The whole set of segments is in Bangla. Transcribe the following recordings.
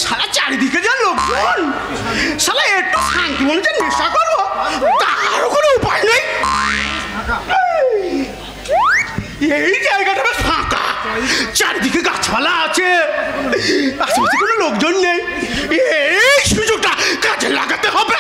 শালা চারিদিকে যা লোকজন, শালা একটু শান্তি মনে যে নেশা করবো তার কোনো উপায় নেই। এই জায়গাটা বেশ ফাঁকা, চারিদিকে গাছপালা আছে, আশেপাশে কোনো লোকজন নেই। এই সুযোগটা কাজে লাগাতে হবে।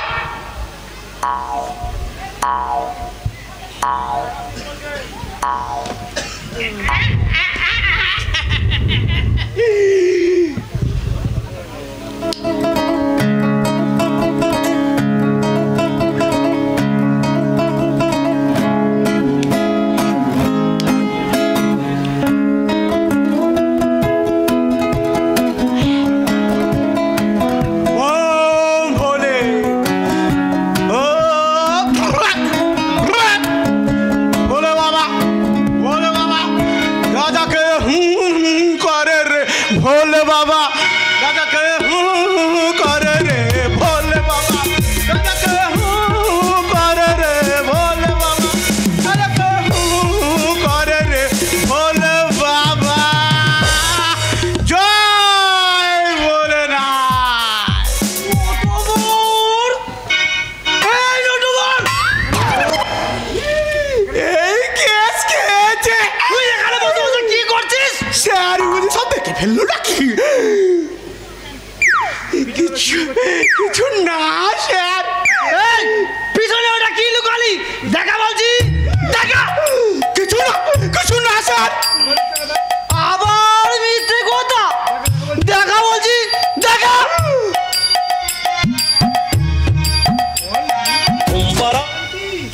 ফেললো নাকি? কিছু না স্যার। পিছনে ওটা কি লুকালি? দেখা বলছি, দেখা। কিছু না স্যার। আবার মিথ্যে কথা। দেখা বলছি, দেখা।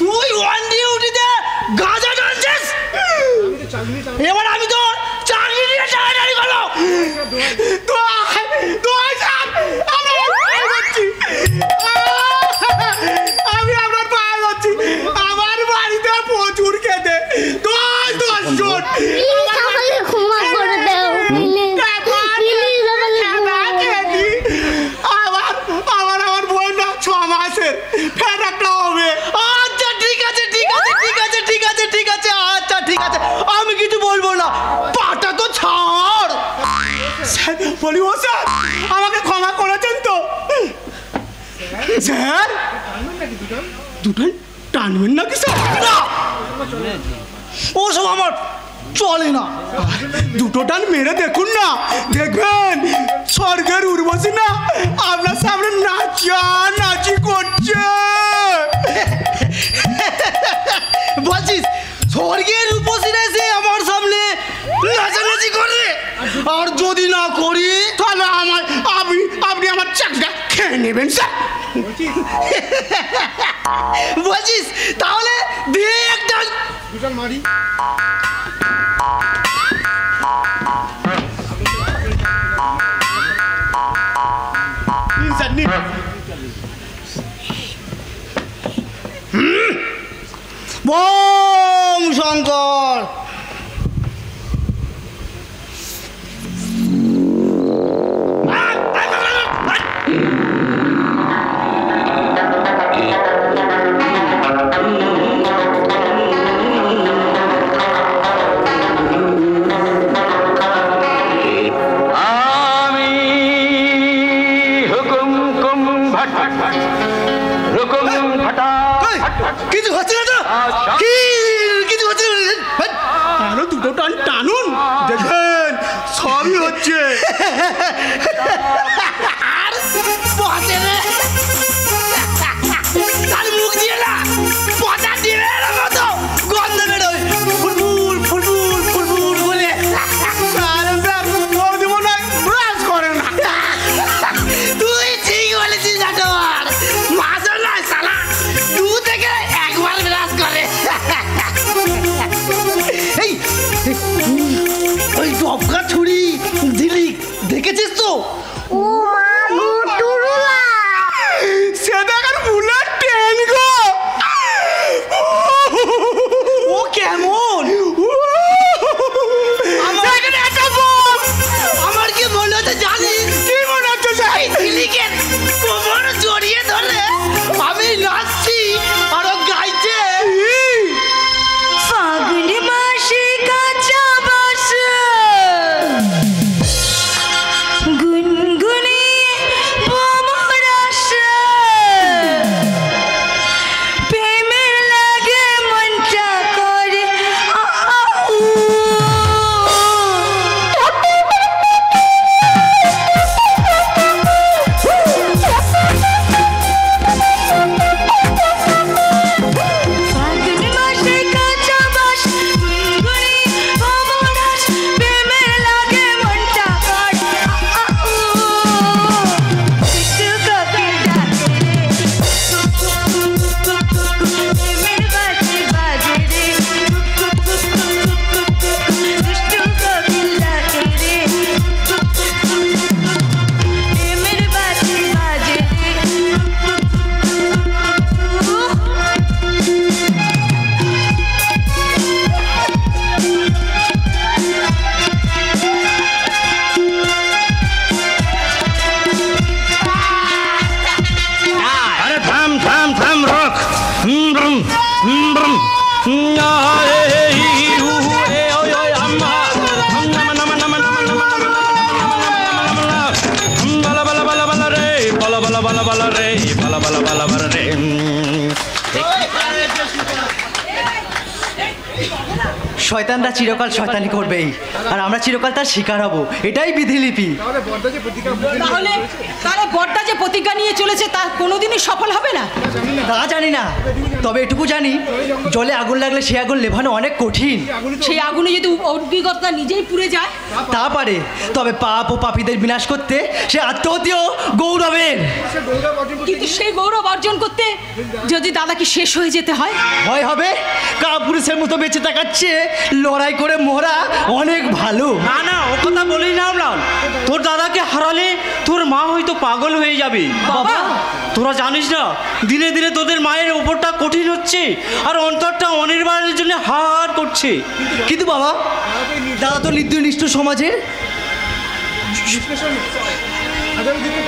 তুই ওয়ান ডিউটিতে গাঁজা টানছিস, এবার আমি তোর চাকরি নিয়ে টানাটানি করো। আমি আপনার পায়ে যাচ্ছি, আমার বাড়িতে প্রচুর খেতে 10 আমার বই না 6 মাসের ফের একটা হবে। আচ্ছা ঠিক আছে, ঠিক আছে, ঠিক আছে, ঠিক আছে, ঠিক আছে, আচ্ছা ঠিক আছে, আমি কিছু বলবো না, পাটা তো ছাড়। বলি ও স্যার আমাকে ক্ষমা করেছেন তো? স্যার দুটোই টানবেন নাকি স্যার? না, ওসব আমার চলে না। দুটো টান মেরে দেখুন না, দেখবেন স্বর্গের উর্বশী না আপনার সামনে নাচানাচি করছে। বলছিস স্বর্গের উর্বশী এসে আমার সামনে নাচানাচি করে? আর যদি না করি তাহলে আপনি আমার চাকরিটা খেয়ে নেবেন স্যার। বলছিস তাহলে দিয়ে একটা দুজন মারি। বম শঙ্কর। কিছু হচ্ছে না তো? কিছু হচ্ছে আরো দুটো টান টানুন, দেখেন সবই হচ্ছে। আর মুখ দিয়ে না পচা দিয়ে মতো গন্ধ বেরোয়, ফুলফুল ফুলফুল ফুলফুল বলে দেব না, ব্রাশ করে না। তুই ঠিক বলেছিস জাটোয়ার, মাঝে নয় সালা 2 থেকে 1 বার ব্রাশ করে। এই ওই ডবকা ছুরি দিলি দেখেছিস তো? ও মা টুরুলা, সে দেখার বুলেট ট্রেন গো। ও কেমন? আমার কি মনে হচ্ছে জানিস? কি মনে হচ্ছে? দিলিকে কোমর জড়িয়ে ধরে আমি নাচছি আর ও গাইছে। ফাগুন মাসে কাঁচা বালা রে বালা বালা বালা বালা রে। শয়তানরা চিরকাল শয়তানি করবেই, আর আমরা চিরকাল তার শিকার হব, এটাই বিধিলিপি। তাহলে বড়টা যে প্রতিজ্ঞা নিয়ে চলেছে তা কোনোদিনই সফল হবে না। তা জানি না, তবে এটুকু জানি জলে আগুন লাগলে সে আগুন নেভানো অনেক কঠিন। সেই আগুনে যদি অভিজ্ঞতা নিজেই পুড়ে যায় তা পারে, তবে পাপ ও পাপীদের বিনাশ করতে সে আত্মহত্যা গৌরবের। কিন্তু সেই গৌরব অর্জন করতে যদি দাদাকে শেষ হয়ে যেতে হয়, ভয় হবে? কাপুরুষের মতো বেঁচে থাকাচ্ছে লড়াই করে মরা অনেক ভালো। না না, ও কথা বলেই না আমলাল। তোর দাদাকে হারালে তোর মা হয়তো পাগল হয়ে যাবে। বাবা তোরা জানিস না, দিনে দিনে তোদের মায়ের ওপরটা কঠিন হচ্ছে, আর অন্তরটা অনির্বাণের জন্য হার করছে। কিন্তু বাবা, দাদা তো নির্দিষ্ট সমাজের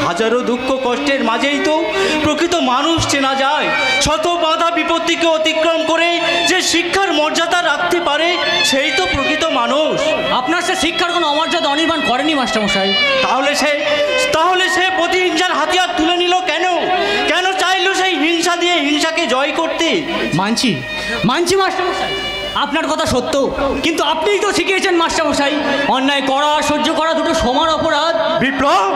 হাজারো দুঃখ কষ্টের মাঝেই তো প্রকৃত মানুষ চেনা যায়। শত বাধা বিপত্তিকে অতিক্রম করে যে শিক্ষার মর্যাদা রাখতে পারে, সেই তো প্রকৃত মানুষ। আপনার সে শিক্ষার কোনো অমর্যাদা অনির্বাণ করেনি মাস্টারমশাই। তাহলে সে প্রতিহিংসার হাতিয়ার তুলে নিল কেন? কেন চাইলো সেই হিংসা দিয়ে হিংসাকে জয় করতে? মানছি মাস্টারমশাই, আপনার কথা সত্য, কিন্তু আপনিই তো শিখিয়েছেন মাস্টারমশাই, অন্যায় করা সহ্য করা দুটো সমান অপরাধ। বিপ্লব,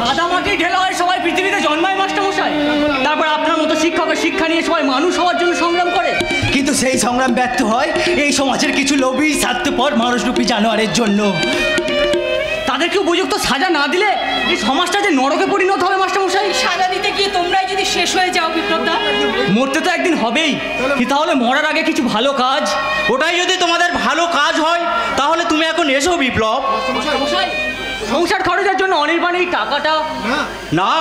কাদামাটি ঢেলা হয় সবাই পৃথিবীতে জন্মায় মাস্টারমশাই, তারপর আপনার মতো শিক্ষকের শিক্ষা নিয়ে সবাই মানুষ হওয়ার জন্য সংগ্রাম করে। কিন্তু সেই সংগ্রাম ব্যর্থ হয় এই সমাজের কিছু লোভী স্বার্থপর মানুষরূপী জানোয়ারের জন্য। তাদেরকে উপযুক্ত সাজা না দিলে এই সমাজটা যে নরকে পরিণত হবে মাস্টারমশাই। সাজা দিতে গিয়ে তোমরাই যদি শেষ হয়ে যাও বিপ্লবদা, মরতে তো একদিন হবেই, কি তাহলে মরার আগে কিছু ভালো কাজ? ওটাই যদি তোমাদের ভালো কাজ হয় তাহলে তুমি এখন এসো বিপ্লব। সংসার খরচের জন্য অনির্বাণ এই টাকাটা না,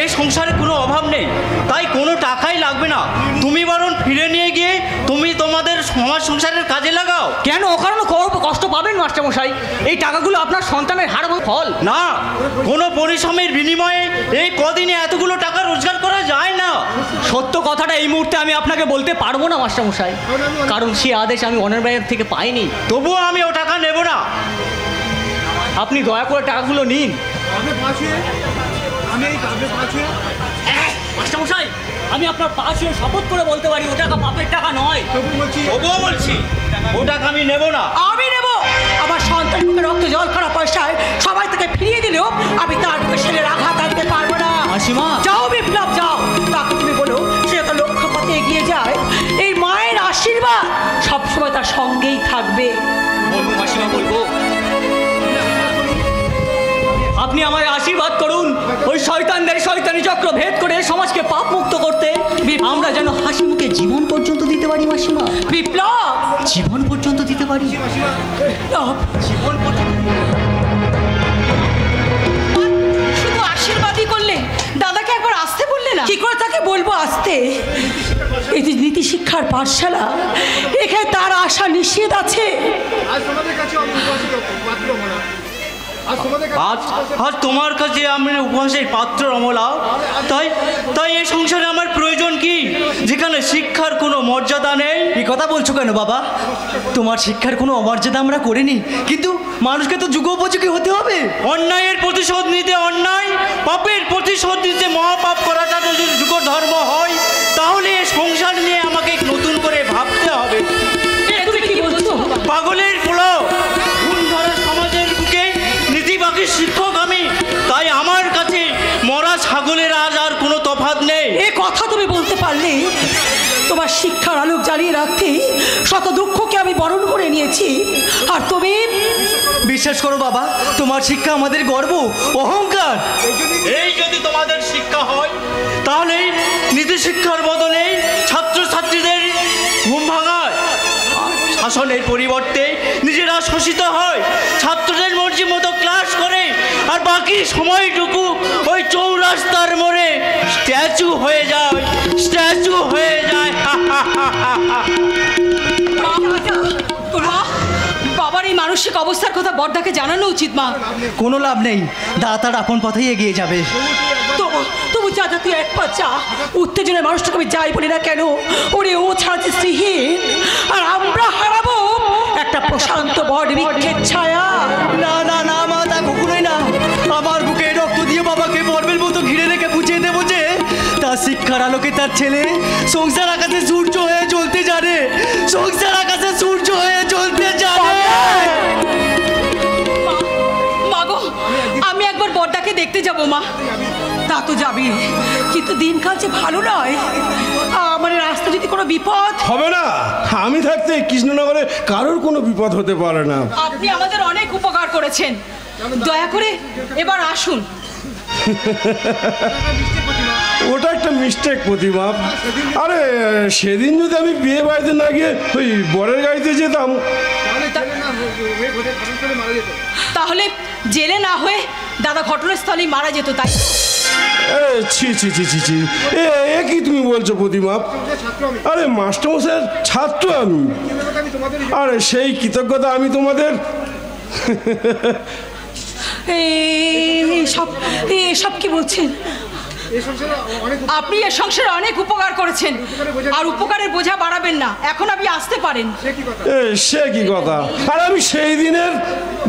এ সংসারে কোনো অভাব নেই, তাই কোনো টাকাই লাগবে না। তুমি বরং ফিরে নিয়ে গিয়ে তুমি তোমাদের সমাজ সংসারের কাজে লাগাও। কেন অকারণ কষ্ট পাবেন মাস্টারমশাই? এই টাকাগুলো আপনার সন্তানের হারানো ফল। না, কোনো পরিশ্রমের বিনিময়ে এই কদিনে এতগুলো টাকা রোজগার করা যায় না। সত্য কথাটা এই মুহূর্তে আমি আপনাকে বলতে পারবো না মাস্টারমশাই, কারণ সে আদেশ আমি অনির্বাণের থেকে পাইনি। তবুও আমি ও টাকা নেব না। আপনি দয়া করে টাকাগুলো নিন। মাস্টারমশাই, আমি আপনার পা ছুঁয়ে শপথ করে বলতে পারি ও টাকা পাপের টাকা নয়। তবুও বলছি ও টাকা আমি নেব না। আমি নেব। আমার সন্তানের মুখে রক্ত জল করা পয়সায় সবাই তাকে ফিরিয়ে দিলেও আমি তার মুখে ছেলের আঘাত আনতে পারবো না। মাসিমা, যাও বিপ্লব যাও, তাকে তুমি বলো সে তো লক্ষ্য পথে এগিয়ে যায়, এই মায়ের আশীর্বাদ সবসময় তার সঙ্গেই থাকবে। বলবো মাসিমা, বলবো। আপনি আমায় আশীর্বাদ করুন ওই শয়তানদের শয়তানি চক্র ভেদ করে সমাজকে পাপ মুক্ত করতে আমরা যেন হাসি মুখে জীবন পর্যন্ত দিতে পারি মাসিমা। বিপ্লব, জীবন পর্যন্ত দিতে পারি। জীবন শুধু আশীর্বাদই করলে, দাদাকে একবার আসতে বললে না? কি করে তাকে বলবো আসতে? এই যে নীতি শিক্ষার পাঠশালা, এখানে তার আশা নিষেধ আছে। আজ তোমার কাছে আমি উপহাসের পাত্র অমলা। তাই এই সংসারে আমার প্রয়োজন কি, যেখানে শিক্ষার কোনো মর্যাদা নেই? এই কথা বলছো কেন বাবা? তোমার শিক্ষার কোনো অমর্যাদা আমরা করিনি, কিন্তু মানুষকে তো যুগোপযোগী হতে হবে। অন্যায়ের প্রতিশোধ নিতে অন্যায়, পাপের প্রতিশোধ নিতে মহাপাপ করাটা যদি যুগ ধর্ম হয়, তাহলে এই সংসার নিয়ে আমাকে নতুন করে ভাবতে হবে। তুমি কি বলছো? পাগলের পোলা খুন ধরা সমাজের বুকে নীতিবাকী শিক্ষক আমি, তাই আমার কাছে মরা ছাগলের আজ আর কোনো তফাৎ নেই। এ কথা তুমি বলতে পারলে? তোমার শিক্ষার আলোক জ্বালিয়ে রাখতে শত দুঃখকে আমি বরণ করে নিয়েছি, আর তুমি? বিশ্বাস করো বাবা, তোমার শিক্ষা আমাদের গর্ব, অহংকার। এই যদি তোমাদের শিক্ষা হয়, তাহলে নীতি শিক্ষার বদলে ছাত্রছাত্রীদের ঘুম ভাঙায়, শাসনের পরিবর্তে নিজেরা শোষিত হয়, ছাত্রদের মর্জি মতো ক্লাস করে, আর বাকি সময়টুকু ওই চৌরাস্তার মোড়ে স্ট্যাচু হয়ে যায়। বাবার এই মানসিক অবস্থার কথা বড়দাকে জানানো উচিত মা। কোনো লাভ নেই, দাদা তার আপন পথেই এগিয়ে যাবে। তবু যা তুই এক পা চা। উত্তেজনের মানুষটাকে আমি যাই বলি না কেন, ওরে ও ছাড়া যে শ্রীহীন, আর আমরা হারাবো একটা প্রশান্ত বট বৃক্ষের ছায়া। না না না মা, তা কখনোই না। আমার বুকে রক্ত দিয়ে বাবাকে শিক্ষার আলোকে তার ছেলে সংসার আকাশে সূর্য হয়ে জ্বলতে জানে, সংসার আকাশে সূর্য হয়ে জ্বলতে জানে। মা গো, আমি একবার বড়দাকে দেখতে যাব মা। তা তো যাবি, কিন্তু দিনকাল যে ভালো নয়। আমার রাস্তা যদি কোনো বিপদ হবে না, আমি থাকতে কৃষ্ণনগরে কারোর কোনো বিপদ হতে পারে না। আপনি আমাদের অনেক উপকার করেছেন, দয়া করে এবার আসুন। ওটা একটা মিস্টেক প্রতিমা। আরে সেদিন যদি আমি বিয়ে বাড়িতে না গিয়ে ওই বরের গাড়িতে যেতাম, তাহলে জেলে না হয়ে দাদা ঘটনাস্থলেই মারা যেত, তাই? ছি ছি ছি ছি ছি, এ কি তুমি বলছো প্রতিমা? আরে মাস্টারমশাইয়ের ছাত্র আমি, আরে সেই কৃতজ্ঞতা আমি তোমাদের। সব কি বলছেন? আপনি এ সংসারে অনেক উপকার করেছেন, আর উপকারের বোঝা বাড়াবেন না। এখন আপনি আসতে পারেন। সে কি কথা? আর আমি সেই দিনের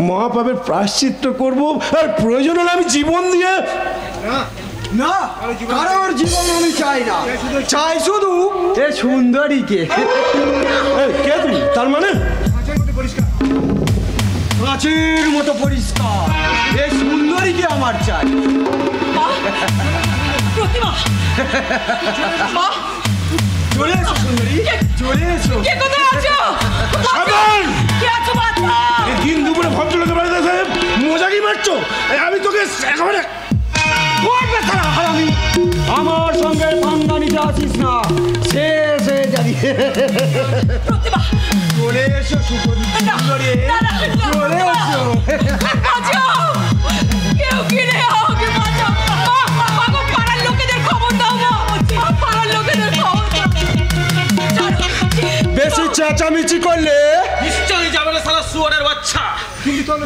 মহাপাপের প্রায়শ্চিত্ত করব, আর প্রয়োজন হলে আমি জীবন দিয়ে। না, কারোর জীবন আমি চাই না, চাই শুধু এ সুন্দরীকে। কে তুমি? তার মানে কাঁচের মতো পরিষ্কার এই সুন্দরীকে আমার চাই। প্রতিমা, মা, চলে এসো সুন্দরী, চলে এসো। কে কোথায় আছো? কে আছো বাচ্চা? দিন দুপুরে ভদ্রলোকের বাড়িতে এসে মজা কি মারছো? আমি তোকে একেবারে আমার সঙ্গে পাঙ্গা নিতে আসিস না, শেষ হয়ে যাবি। প্রতিমা, চলে এসো সুন্দরী, চলে এসো। বাঁচাও! কেউ কিনে আমাকে বাঁচাও! মা গো, পাড়ার লোকেদের খবর দাও না, পাড়ার লোকেদের খবর দাও। বেশি চেঁচামেচি করলে নিশ্চয়ই যাবে না শালা শুয়োরের বাচ্চা।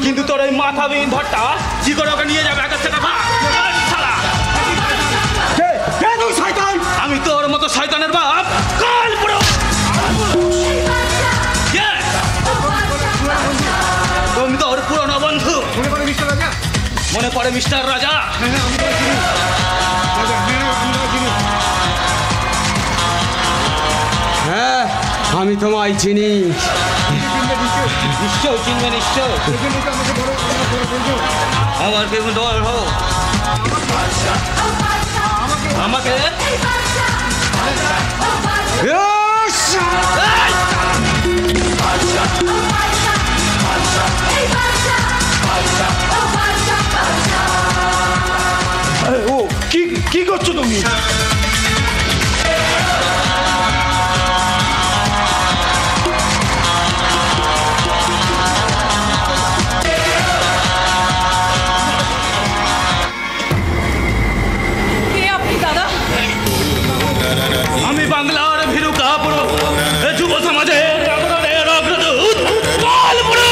কিন্তু তোর এই মাথাবিহীন ধরটা কি করে ওকে নিয়ে যাবে আকাশ থেকে? শালা আমি তোর মতো শয়তানের বাপ কাল পুরো। তুমি তো ওর পুরনো বন্ধু। মনে পড়ে মিস্টার রাজা? হ্যাঁ, আমি তোমায় চিনি। নিশ্চয় চিনবে, নিশ্চয়। আমার কেমন দল হোক আমাকে ও কি করছো তুমি? কে আপনি দাদা? আমি বাংলার ভীরু কাপুরু, যুব সমাজের জাগরণের অগ্রদূত কালপুরু।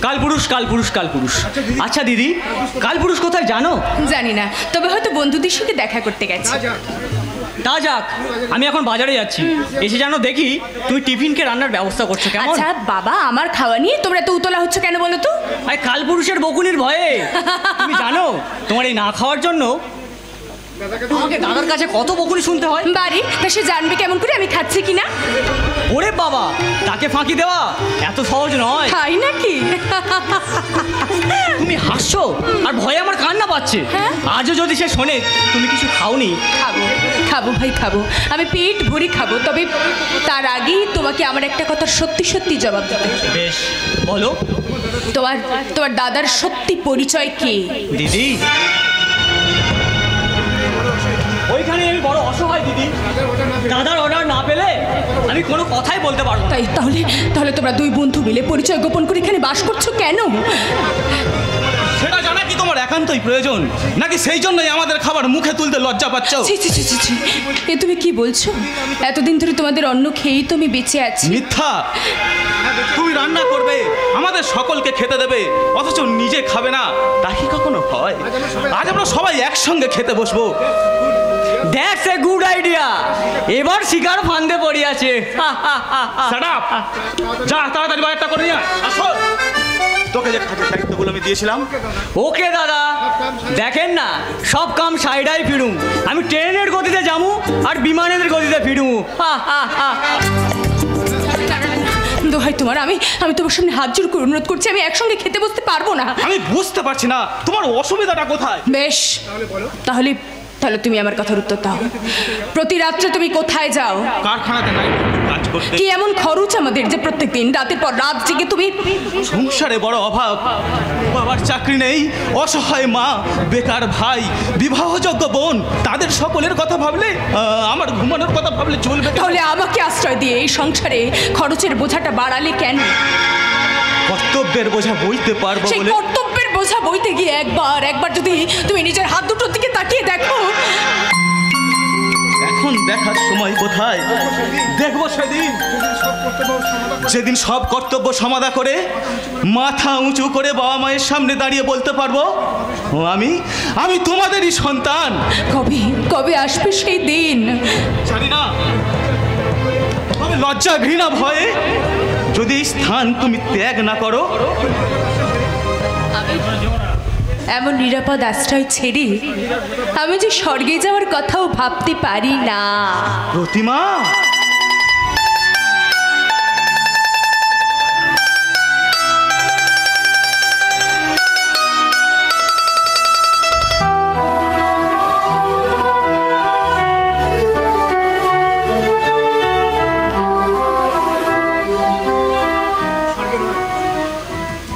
কালপুরুষ কালপুরুষ কালপুরুষ। আচ্ছা দিদি, কালপুরুষ কোথায় জানো? জানি না, তবে হয়তো বন্ধুদের সঙ্গে দেখা করতে গেছে। তা যাক, আমি এখন বাজারে যাচ্ছি, এসে জানো দেখি তুমি টিফিনকে রান্নার ব্যবস্থা করছো। কেমন? আচ্ছা বাবা, আমার খাওয়া নিয়ে তোমরা তো উতলা হচ্ছে কেন বলো তো? আরে কালপুরুষের বকুনির ভয়ে। তুমি জানো তোমার এই না খাওয়ার জন্য আমাকে দাদার কাছে কত বকুনি শুনতে হয়? বাড়ি তা সে জানবে কেমন করে আমি খাচ্ছি কিনা? ওরে বাবা, তাকে ফাঁকি দেওয়া এত সহজ নয়। তাই নাকি? তুমি হাসছো আর ভয়ে আমার কান্না পাচ্ছে। হ্যাঁ? আজও যদি সে শোনে তুমি কিছু খাওনি। খাবো খাবো ভাই, খাবো, আমি পেট ভরে খাবো, তবে তার আগেই তোমাকে আমার একটা কথা সত্যি সত্যি জবাব দিতে হবে। বেশ, বলো। তোমার তোমার দাদার সত্যি পরিচয় কি? দিদি, ওইখানে আমি বড় অসহায় দিদি। দাদার অর্ডার না পেলে আমি কোনো কথাই বলতে পারবো না। তাই তাহলে তাহলে তোমরা দুই বন্ধু মিলে পরিচয় গোপন করে এখানে বাস করছো কেন? সেটা জানা কি তোমার একান্তই প্রয়োজন, নাকি সেই জন্যই আমাদের খাবার মুখে তুলতে লজ্জা পাচ্ছ? ছি ছি ছি ছি ছি, এ তুমি কি বলছো? এতদিন ধরে তোমাদের অন্ন খেয়েই তো আমি বেঁচে আছি। মিথ্যা। তুমি রান্না করবে, আমাদের সকলকে খেতে দেবে, অথচ নিজে খাবে না, তা কি কখনো হয়? আজ আমরা সবাই একসঙ্গে খেতে বসবো, দ্যাটস এ গুড আইডিয়া। এবার শিকার ফান্দে পড়িয়াছে। Shut up! যা তাড়াতাড়ি বাজারটা করে নিয়ে আয়। আসো, তোকে যে কাজের দায়িত্বগুলো আমি দিয়েছিলাম। ওকে দাদা, দেখেন না সব কাম সাইডাই ফিরুম। আমি ট্রেনের গতিতে যাবো আর বিমানের গতিতে ফিরুম। দোহাই তোমার, আমি তোমার সামনে হাত জোর করে অনুরোধ করছি, আমি একসঙ্গে খেতে বসতে পারবো না। আমি বুঝতে পারছি না তোমার অসুবিধাটা কোথায়। বেশ, তাহলে তুমি আমার কথার উত্তর দাও। প্রতি রাত্রে তুমি কোথায় যাও? কারখানাতে নাই কাজ করতে। কি এমন খরচ আমাদের যে প্রত্যেকদিন রাতের পর রাত জেগে তুমি? সংসারে বড় অভাব, বাবার চাকরি নেই, অসহায় মা, বেকার ভাই, বিবাহযোগ্য বোন, তাদের সকলের কথা ভাবলে আমার ঘুমানোর কথা ভাবলে চলবে? তাহলে আমাকে আশ্রয় দিয়ে এই সংসারে খরচের বোঝাটা বাড়ালে কেন? কর্তব্যের বোঝা বইতে পারবো সেই বলে। কর্তব্যের বোঝা বইতে গিয়ে একবার যদি তুমি নিজের হাত দুটোর দিকে তাকিয়ে দেখো। এখন দেখার সময় কোথায়? দেখবো সেদিন, যেদিন সব কর্তব্য সমাধা করে মাথা উঁচু করে বাবা মায়ের সামনে দাঁড়িয়ে বলতে পারবো আমি তোমাদেরই সন্তান। কবে আসবে সেই দিন? জানি না, তবে লজ্জা ঘৃণা ভয়ে যদি এই স্থান তুমি ত্যাগ না করো, এমন নিরাপদ আশ্রয় ছেড়ে আমি যে স্বর্গে যাওয়ার কথাও ভাবতে পারি না। প্রতিমা,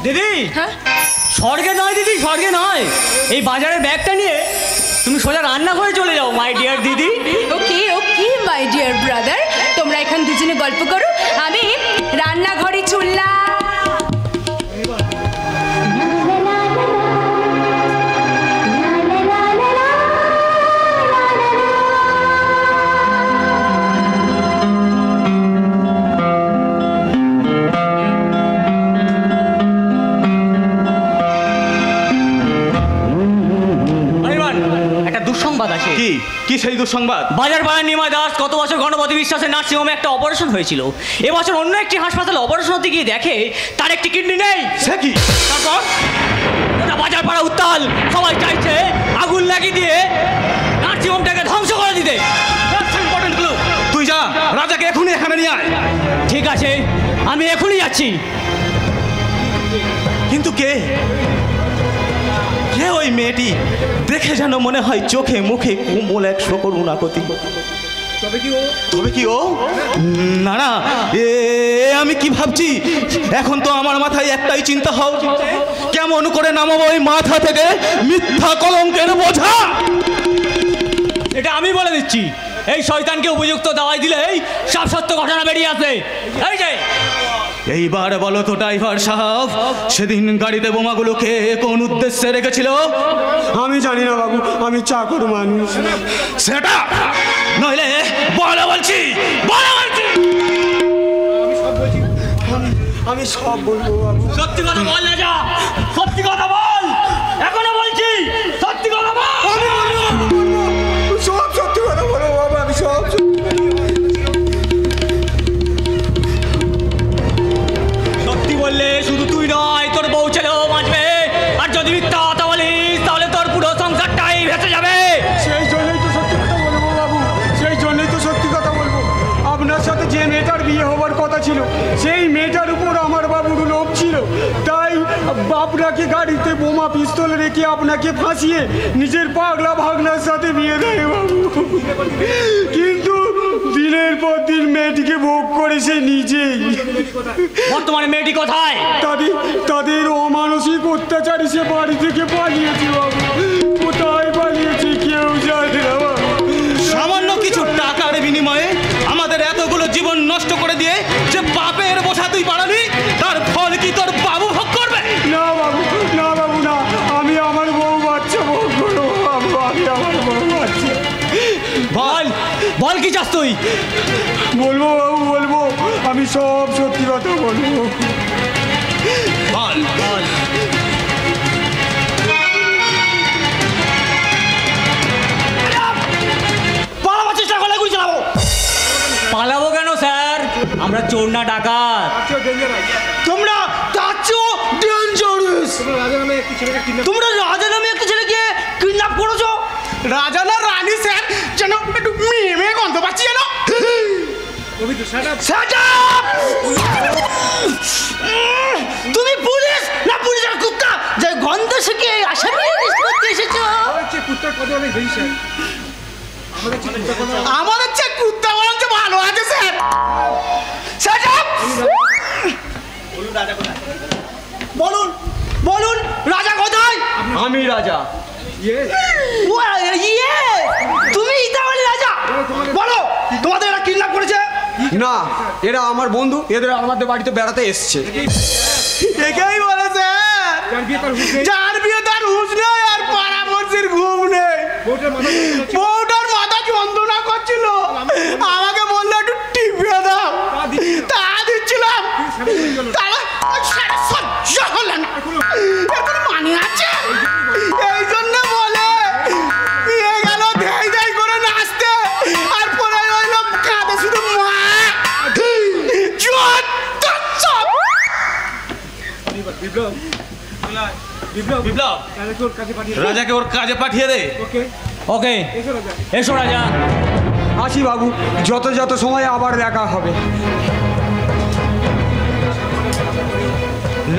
দিদি, হ্যাঁ, স্বর্গে নয় দিদি, স্বর্গে নয়। এই বাজারের ব্যাগটা নিয়ে তুমি সোজা রান্নাঘরে চলে যাও মাই ডিয়ার দিদি। ওকে মাই ডিয়ার ব্রাদার, তোমরা এখন দুজনে গল্প করো, আমি রান্নাঘরে চললাম। কি সেই দুঃসংবাদ? বাজার পাড়ার নিমাই দাস গত বছর গণপতি বিশ্বাসের নার্সিংহোমে একটা অপারেশন হয়েছিল। এবছর অন্য একটি হাসপাতালে অপারেশন হতে গিয়ে দেখে তার একটি কিডনি নেই। সে কি? তারপর ওটা বাজার পাড়া উত্তাল, সবাই চাইছে আগুন লাগিয়ে দিয়ে নার্সিংহোমটাকে ধ্বংস করে দিতে। তুই যা, রাজাকে এখনই এখানে নিয়ে আয়। ঠিক আছে, আমি এখনই যাচ্ছি। কিন্তু কে ওই মেয়েটি? দেখে যেন মনে হয় চোখে মুখে কোমল এক করুণাকতি। তবে কি ও? না না, আমি কি ভাবছি এখন? তো আমার মাথায় একটাই চিন্তা হয়, কেমন করে নামাবো ওই মাথা থেকে মিথ্যা কলঙ্কের বোঝা। এটা আমি বলে দিচ্ছি, এই শয়তানকে উপযুক্ত দাওয়াই দিলেই সব সত্য ঘটনা বেরিয়ে আসবে। এই যে এইবার বলো তো ড্রাইভার সাহেব, সেদিন গাড়িতে বোমাগুলোকে কোন উদ্দেশ্যে রেখেছিল? আমি জানি না বাবু, আমি চাকর মানুষ। সেটা নইলে বলো বলছি, আমি সব বলবো বাবু। সত্যি কথা বল না, যা সত্যি কথা বল, এখনো বলছি সত্যি কথা বল। সব সত্যি কথা বলবো বাবু, আমি সব সত্যি বললে শুধু তুই নয়, তোর বউ ছেলেও বাঁচবে। আর যদি মিথ্যা কথা বলিস তাহলে তোর পুরো সংসারটাই ভেসে যাবে। সেই জন্যই তো সত্যি কথা বলবো বাবু, সেই জন্যই তো সত্যি কথা বলবো। আপনার সাথে যে মেয়েটার বিয়ে হওয়ার কথা ছিল, সেই মেয়েটার উপর আমার বাবুর লোভ ছিল, তাই আপনাকে গাড়িতে বোমা পিস্তল রেখে আপনাকে ফাঁসিয়ে নিজের পাগলা ভাগনার সাথে বিয়ে দেয় বাবু। কিন্তু দিনের পর দিন মেয়েটিকে ভোগ করে সে নিজেই। বর্তমানে মেয়েটি কোথায়? তাদের অমানসিক অত্যাচারী সে বাড়ি থেকে পালিয়েছে বাবু। কোথায় পালিয়েছে কেউ জানে না বাবু। সামান্য কিছু টাকার বিনিময়ে আমাদের এতগুলো জীবন নষ্ট করে দিয়ে যে পাপের বোঝা তুই বাড়াবি, তার ফল কি তোর বাবু ভোগ করবে? না বাবু, না বাবু, না। আমি আমার বউ বাচ্চা ভোগ করবো বাবু, আমি আমার বউ বাচ্চা। বল কি চাস তুই? বলবো বাবু, বলবো, আমি সব সত্যি কথা বলবো। বল। চোর না ডাকাত। তোমরা তার চেয়েও ডেঞ্জারাস। তোমরা রাজা নামে একটা ছেলেকে কিডন্যাপ করেছো। রাজা না রানী স্যার, যেন একটু মেয়ে মেয়ে গন্ধ পাচ্ছি যেন। Shut up! তুমি পুলিশ না পুলিশের কুত্তা যে গন্ধ শিখে আসামি অ্যারেস্ট করতে এসেছো? আমাদের চেয়ে কুত্তা বরঞ্চ ভালো আছে স্যার। Shut up! বলুন বলুন রাজা কোথায়? আমি রাজা। তুমি তাহলে রাজা। বলো তোমাদের এরা কিডন্যাপ করেছে? না, এরা আমার বন্ধু, এদের আমাদের বাড়িতে বেড়াতে এসছে। একেই বলে স্যার, যার বিয়ে তার হুঁশ নেই আর পরামর্শের ঘুম নেই। বউটার মাথা যন্ত্রণা করছিল, আমাকে বললো একটু টিপিয়ে দাও, তা দিচ্ছিলাম। তাহলে সহ্য হলেন, এর কোনো মানে আছে? এই জন্য বলে বিয়ে গেল দেই দেই করে নাচতে, আর পরে রইল কাঁদে শুধু মা। বিপ্লব, রাজাকে ওর কাজে পাঠিয়ে দে। ওকে, এসো রাজা। আসি বাবু, যত যত সময় আবার দেখা হবে।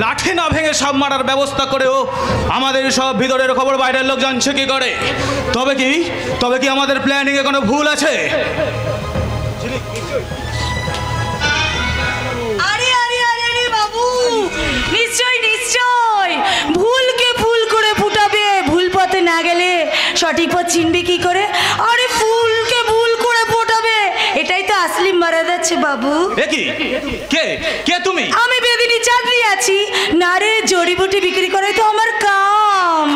লাঠি না ভেঙে সব মারার ব্যবস্থা করেও আমাদের সব ভিতরের খবর বাইরের লোক জানছে কি করে? তবে কি আমাদের প্ল্যানিং এ কোনো ভুল আছে? আরে আরে আরে আরে বাবু, নিশ্চয় নিশ্চয় ভুলকে ভুল করে ফুটাবে। ভুল পথে না গেলে সঠিক পথ চিনবে কি করে? আরে ফুলকে ভুল করে ফোটাবে, এটাই তো আসলি মারাদা আছে বাবু। এ কি? কে তুমি? আমি বেদিনী চাকরি আছি, নারে জড়িবুটি বিক্রি করাই তো আমার কাম।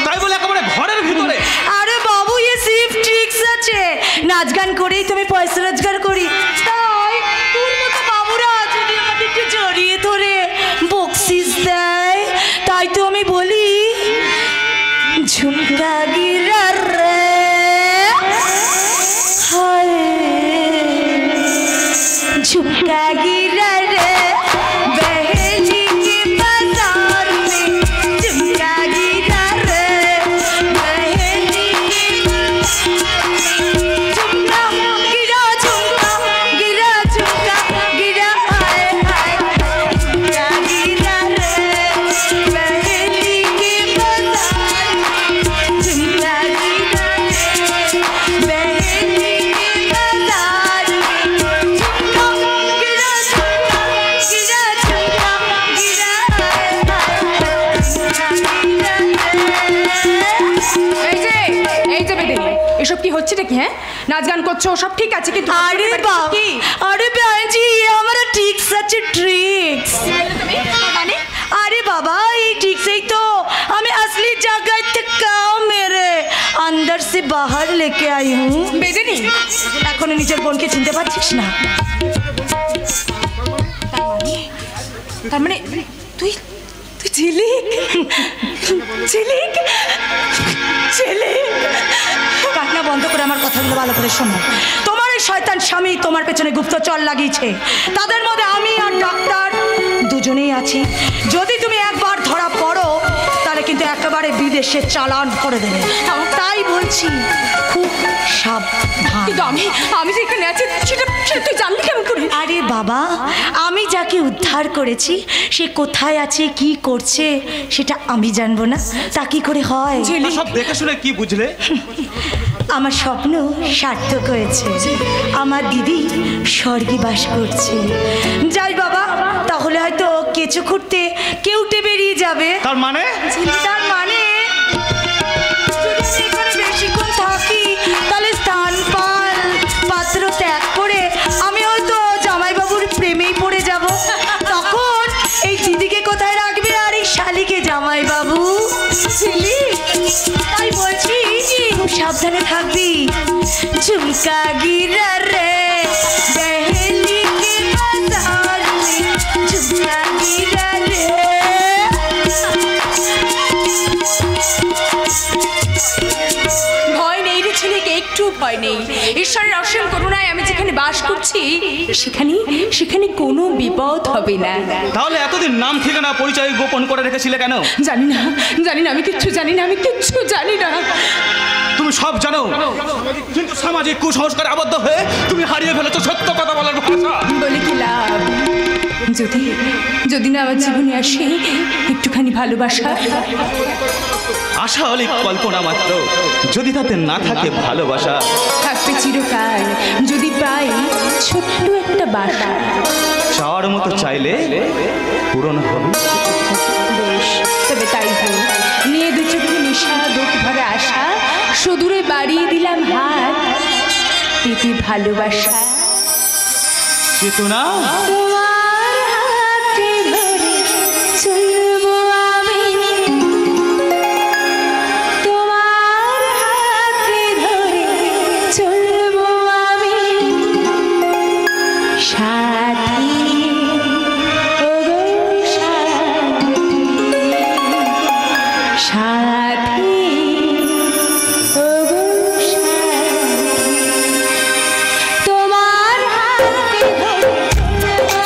তাই বলে একেবারে ঘরের ভিতরে? আরে বাবু, এ সিফ ট্রিক্স আছে, নাচ গান করেই তুমি পয়সা রোজগার করি। তাই তোর মতো বাবুরা যদি আমাদেরকে জড়িয়ে ধরে বকশিস দেয়, তাই তো আমি বলি ঝুমকা গিরা রে হায়, ঝুমকা গিরা রে बहेली के बाजार में, झुमका गिरा रे बहेली के झुमका गिरा झुमका गिरा हाय हाय, झुमका गिरा रे बहेली के बाजार में, झुमका गिरा रे बहेली के बाजार में, झुमका गिरा এসব কি হচ্ছে নাকি? হ্যাঁ, নাচ গান করছো সব ঠিক আছে, কিন্তু আরে বাবা, আরে বাজি, ये हमारा ट्रिक्स আছে ट्रिक्स। মানে अरे बाबा, ये ट्रिक्स ही तो हमें असली जगह तक मेरे अंदर से बाहर लेके आई हूँ। বেদিনী, এখনো নিজের বোনকে চিনতে পারছিস না? তার মানে তুই তুই ঝিলিক ঝিলিক ঝিলিক। কান্না বন্ধ করে আমার কথাগুলো ভালো করে শোনো। তোমার এই শয়তান স্বামী তোমার পেছনে গুপ্তচর লাগিয়েছে, তাদের মধ্যে আমি আর ডাক্তার দুজনেই আছি। যদি তুমি একবার ধরা পড়ো তাহলে কিন্তু একেবারে বিদেশে চালান করে দেবে। তাই বলছি খুব সাবধান। কিন্তু আমি যে এখানে আছি সেটা তুই জানলি কেমন করে? আরে বাবা, আমি যাকে উদ্ধার করেছি সে কোথায় আছে কি করছে সেটা আমি জানবো না? তা কি করে হয়? সব দেখে শুনে কি বুঝলে? আমার স্বপ্ন সার্থক হয়েছে, আমার দিদি স্বর্গে বাস করছে। যাই বাবা, তাহলে হয়তো কেঁচো খুঁড়তে কেউটে বেরিয়ে যাবে। তার মানে তার মানে যদি আমি এখানে বেশিক্ষণ থাকি তাহলে স্থান পাত্র ত্যাগ করে আমি হয়তো জামাইবাবুর প্রেমেই পড়ে যাব। তখন এই দিদিকে কোথায় রাখবে আর এই শালিকে জামাইবাবু? তাই বলছি খুব সাবধানে থাকবি। ঝুমকা গিরা রে बहेली के बाजार में, झुमका गिरा रे। ভয় নেই রে ছেলেকে, একটু ভয় আশ্রয় নেই। ঈশ্বরের অসীম করুণায় আমি যেখানে বাস করছি সেখানে কোনো বিপদ হবে না। তাহলে এতদিন নাম ঠিকানা পরিচয় গোপন করে রেখেছিলে কেন? জানি না, আমি কিচ্ছু জানি না। তুমি সব জানো, কিন্তু সামাজিক কুসংস্কারে আবদ্ধ হয়ে তুমি হারিয়ে ফেলেছো সত্য কথা বলার ভাষা। বলে কি লাভ? যদি না আমার জীবনে আসে একটুখানি ভালোবাসা। আশা হলে কল্পনা মাত্র, যদি তাতে না থাকে ভালোবাসা। থাকবে চিরকাল যদি পাই ছোট্ট একটা বাসা। চাওয়ার মতো চাইলে পূরণ হবে। বেশ, তবে তাই হোক। নিয়ে দু চোখে নেশা, বুক ভরা আশা, সুদূরে বাড়িয়ে দিলাম হাত, পেতে ভালোবাসা। চেতনা তোমার হাতে ধরে চলবো আমি, তোমার হাতে ধরে চলবো আমি, সাথী ওগো সাথী, সাথী ওগো সাথী, তোমার হাতে ধরে চলবো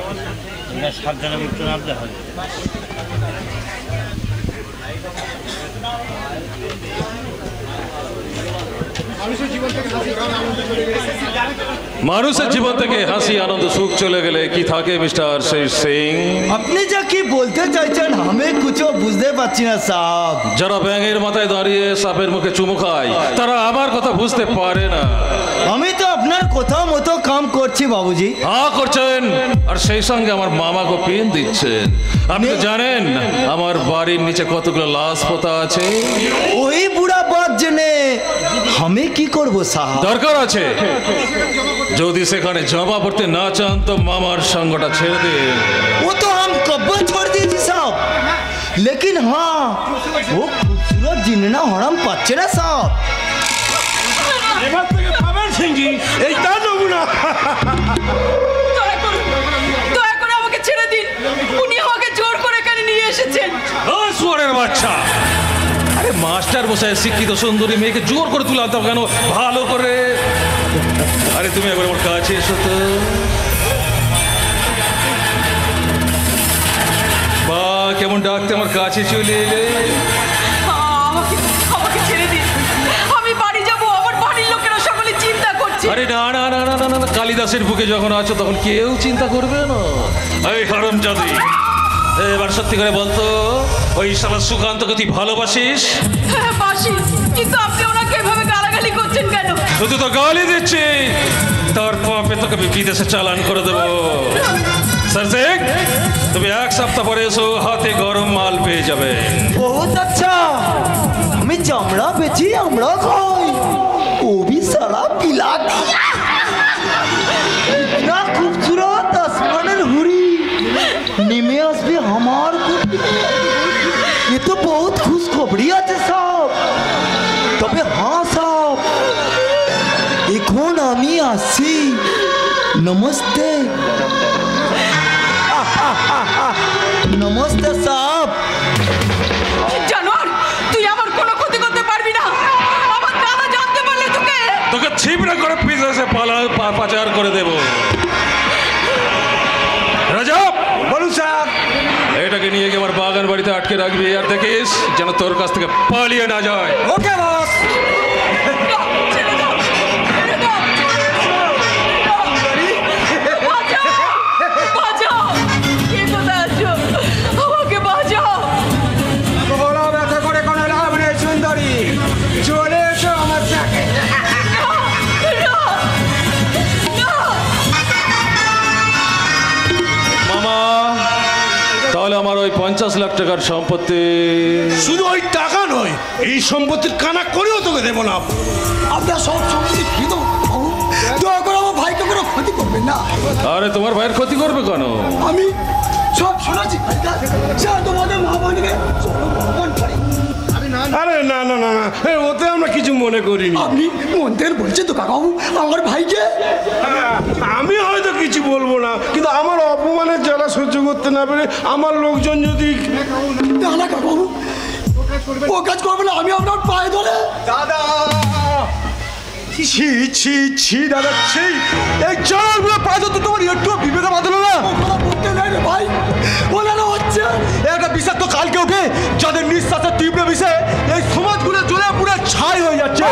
সাবধানে মৃত্যু নামতে হবে। মানুষের জীবন থেকে হাসি আনন্দ সুখ চলে গেলে কি থাকে মিস্টার শের সিং? আপনি যা কি বলতে চাইছেন আমি কিছু বুঝতে পারছি না সাহেব। যারা ব্যাঙের মাথায় দাঁড়িয়ে সাপের মুখে চুমু খায় তারা আমার কথা বুঝতে পারে না। আমি তো আপনার কথা মতো কাম করছি বাবুজি। হ্যাঁ করছেন, আর সেই সঙ্গে আমার মামাকে পিন দিচ্ছেন। আপনি তো জানেন আমার বাড়ির নিচে কতগুলো লাশ পোতা আছে। ওই বুড়া বাদ জেনে আমি কি করব সাহেব? দরকার আছে, যদি সেখানে জমা পড়তে না চান তো মামার সঙ্গটা ছেড়ে দিন। वो तो हम कब छोड़ दिए जी साहब, लेकिन हाँ वो खूबसूरत जिन्ना हराम पाচ্ছে না साहब। এবার থেকে পাবেন সিংজি, এই তার নমুনা। দয়া করে আমাকে ছেড়ে দিন, উনি আমাকে জোর করে এখানে নিয়ে এসেছেন। ও সুয়ারের বাচ্চা, আরে মাস্টার বসায় শিক্ষিত সুন্দরী মেয়েকে জোর করে তুলে আনতাম কেন? ভালো করে, আরে তুমি একবার আমার কাছে এসো তো। বা কেমন ডাকতে আমার কাছে চলে এলে। আমাকে আমাকে ছেড়ে দিন, আমি বাড়ি যাব। আমার বাড়ির লোকেরা সকলে চিন্তা করছে। আরে না না না না না না, কালিদাসের বুকে যখন আছো তখন কেউ চিন্তা করবে না। এই হারামজাদি, এবার সত্যি করে বলতো, ওই শালা সুকান্তকে তুই ভালোবাসিস? হ্যাঁ বাসি, কিন্তু আপনি ওনাকে এভাবে গালাগালি করছেন কেন? শুধু তো গালি দিচ্ছি, তার পাপে তোকে আমি বিদেশে চালান করে দেবো। স্যার সিং, তুমি এক সপ্তাহ পরে এসো, হাতে গরম মাল পেয়ে যাবে। बहुत अच्छा, हमें चमड़ा बेची हमरा खाई, वो भी साला पिला दिया। इतना खूबसूरत आसमानर हुरी निमियास भी हमार को, ये तो बहुत खुशखबरी আছে साहब। তবে हाँ साहब, এখন আমি আসি। नमस्ते नमस्ते साहब। জানোয়ার, তুই আমার কোনো ক্ষতি করতে পারবি না। আমার দাদা জানতে পারলে তোকে ছিপড়া করে বিদেশে পাচার করে দেব। রাজা বলুন স্যার। এটাকে নিয়ে গিয়ে আমার বাগান বাড়িতে আটকে রাখবি, আর দেখিস যেন তোর কাছ থেকে পালিয়ে না যায়। ওকে বস। গলা ব্যথা করে কোনো লাভ নেই সুন্দরী, চলে এসো আমার সাথে। মামা, তাহলে আমার ওই 50 লাখ টাকার সম্পত্তি। শুধু ওই টাকা নয়, এই সম্পত্তির কানা করেও তোকে দেবো না। আপনার সব সম্পত্তি ফিরে দেবো। দয়া করে আমার ভাইকে কোনো ক্ষতি করবেন না। আরে তোমার ভাইয়ের ক্ষতি করবে কেন? আমি সব শুনেছি, স্যার তোমাদের মা বোনকে আরে না না না না, ওতে আমরা কিছু মনে করিনি। আপনি মন্ত্রের বলছেন তো কাকাবু আমার ভাইকে? আমি হয়তো কিছু বলবো না, কিন্তু আমার অপমানের জ্বালা সহ্য করতে না পেরে আমার লোকজন যদি না না কাকাবু, ও কাজ করবে না। আমি আপনার পায়ে ধরে দাদা, ছি ছি ছি দাদা, ছি, এই জলগুলো পায়ে ধরতে তোমার একটু বিবেকে বাঁধলো না? বলতে নেই রে ভাই, ওনারা হচ্ছে একটা বিষাক্ত কালকে ওঠে যাদের নিঃশ্বাসের তীব্র বিষে এই সমাজগুলো জ্বলে পুরো ছাই হয়ে যাচ্ছে।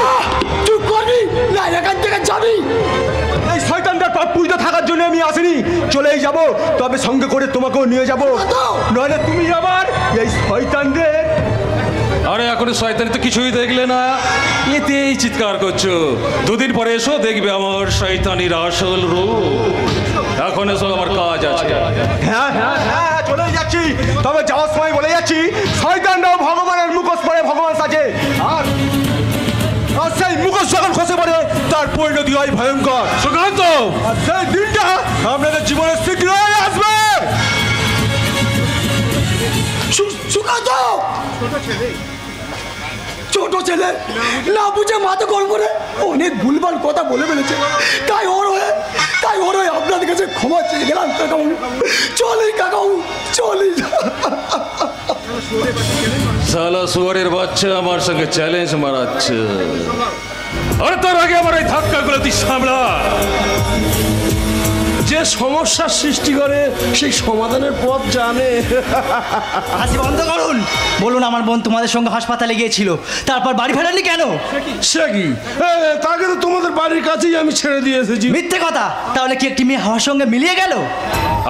চুপ করবি না, এখান থেকে যাবি। এই শয়তানটার পাপ পুজো থাকার জন্য আমি আসিনি, চলেই যাব, তবে সঙ্গে করে তোমাকেও নিয়ে যাব, নইলে তুমি আবার এই শয়তানদের। আরে এখন শয়তানি তো কিছুই দেখলে না, এতেই চিৎকার করছো। দুদিন পরে এসো, দেখবে আমার শয়তানির আসল রূপ। এখন এসো, আমার কাজ আছে। হ্যাঁ হ্যাঁ হ্যাঁ, চলেই যাচ্ছি, তবে যাওয়ার সময় বলে যাচ্ছি, শয়তানরাও ভগবানের মুখোশ পরে ভগবান সাজে, আর সেই মুখোশ যখন খসে পড়ে তার পরিণতি হয় ভয়ঙ্কর। সুকান্ত, আর সেই দিনটা আপনাদের জীবনে শীঘ্রই আসবে। সুকান্ত ছোট ছেলে না বুঝে মাথা গরম করে অনেক ভুলভাল কথা বলে ফেলেছে, তাই ওর হয়ে আপনাদের কাছে ক্ষমা চেয়ে গেলাম কাকাবু। চলি কাকাবু, চলি। সালা সুয়ারের বাচ্চা আমার সঙ্গে চ্যালেঞ্জ মারাচ্ছে। আরে তার আগে আমার এই ধাক্কাগুলো তুই সামলা। যে যে সমস্যার সৃষ্টি করে সেই সমাধানের পথ জানে। হাসি বন্ধ করুন। বলুন আমার বোন তোমাদের সঙ্গে হাসপাতালে গিয়েছিল, তারপর বাড়ি ফেরানি কেন? সে কি, তাকে তো তোমাদের বাড়ির কাছেই আমি ছেড়ে দিয়ে এসেছি। মিথ্যে কথা। তাহলে কি একটি মেয়ে হাওয়ার সঙ্গে মিলিয়ে গেল?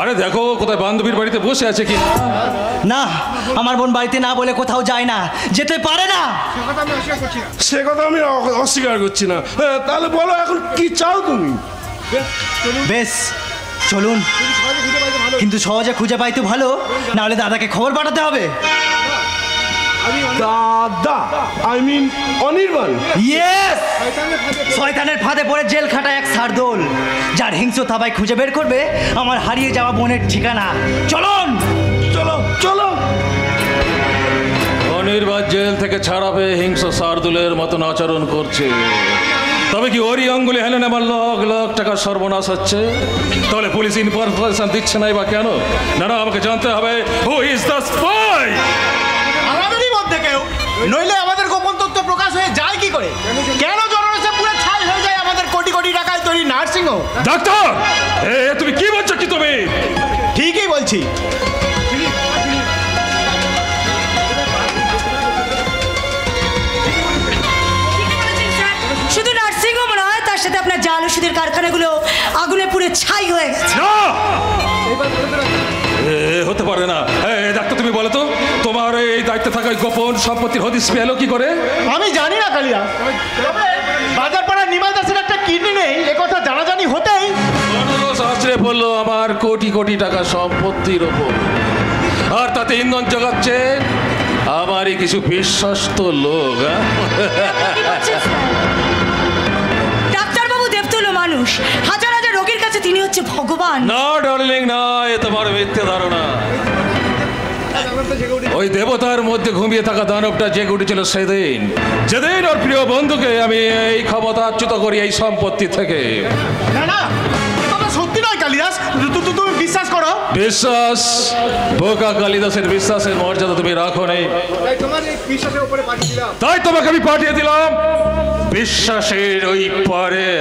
আরে দেখো কোথায় বান্ধবীর বাড়িতে বসে আছে কি না, আমার বোন বাড়িতে না বলে কোথাও যায় না, যেতে পারে না। সে কথা আমি অস্বীকার করছি না। তাহলে বলো এখন কি চাও তুমি? বেশ চলুন, কিন্তু সহজে খুঁজে পাইতে ভালো, না হলে দাদাকে খবর পাঠাতে হবে। দাদা, আই মিন অনির্বাণ। ইয়েস, শয়তানের ফাঁদে পড়ে জেল খাটা এক সারদোল, যার হিংস্র থাবায় খুঁজে বের করবে আমার হারিয়ে যাওয়া বোনের ঠিকানা। চলুন, চলো চলো। অনির্বাণ জেল থেকে ছাড়া পেয়ে হিংস্র সারদুলের মতন আচরণ করছে, তবে কি ওরই আঙ্গুলে হেলে আমার লাখ লাখ টাকা সর্বনাশ হচ্ছে? তাহলে পুলিশ ইনফরমেশন দিচ্ছে নাই বা কেন? না না, আমাকে জানতে হবে হু ইজ দ্য স্পাই। আমাদেরই মধ্যে কেউ, নইলে আমাদের গোপন তথ্য প্রকাশ হয়ে যায় কি করে? কেন জনরসে পুরো ছাই হয়ে যায় আমাদের কোটি কোটি টাকায় তৈরি নার্সিং হোম? ডাক্তার, তুমি কি বলছো? কি তুমি? ঠিকই বলছি। শুধু নার্সিংহোম নয়, তার সাথে আপনার জাল ওষুধের কারখানাগুলো আগুনে পুড়ে ছাই হয়ে গেছে। হতে পারে না। ডাক্তার তুমি বলো তো, তোমার এই দায়িত্বে থাকা গোপন সম্পত্তির হদিস পেলো কি করে? আমি জানি না কালিদাস, তবে বাজারপাড়ার নিমাই দাসের একটা কিডনি নেই একথা জানাজানি হতেই শাস্ত্রে বললো আমার কোটি কোটি টাকা সম্পত্তির ওপর, আর তাতে ইন্ধন জোগাচ্ছে আমারই কিছু বিশ্বস্ত লোক। ডাক্তারবাবু দেবতুল্য মানুষ, হাজার হাজার রোগীর কাছে তিনি হচ্ছে ভগবান। না ডার্লিং, না, এ তোমার মিথ্যে ধারণা। ওই দেবতার মধ্যে ঘুমিয়ে থাকা দানবটা জেগে উঠেছিল সেদিন, যেদিন ওর প্রিয় বন্ধুকে আমি এই ক্ষমতাচ্যুত করি এই সম্পত্তি থেকে। না না, কথা সত্যি নয় কালিদাস, তুমি বিশ্বাস করো। বিশ্বাস? বোকা কালিদাসের বিশ্বাসের মর্যাদা তুমি রাখো নেই, তাই তোমাকে আমি পাঠিয়ে দিলাম বিশ্বাসের ওই পারে।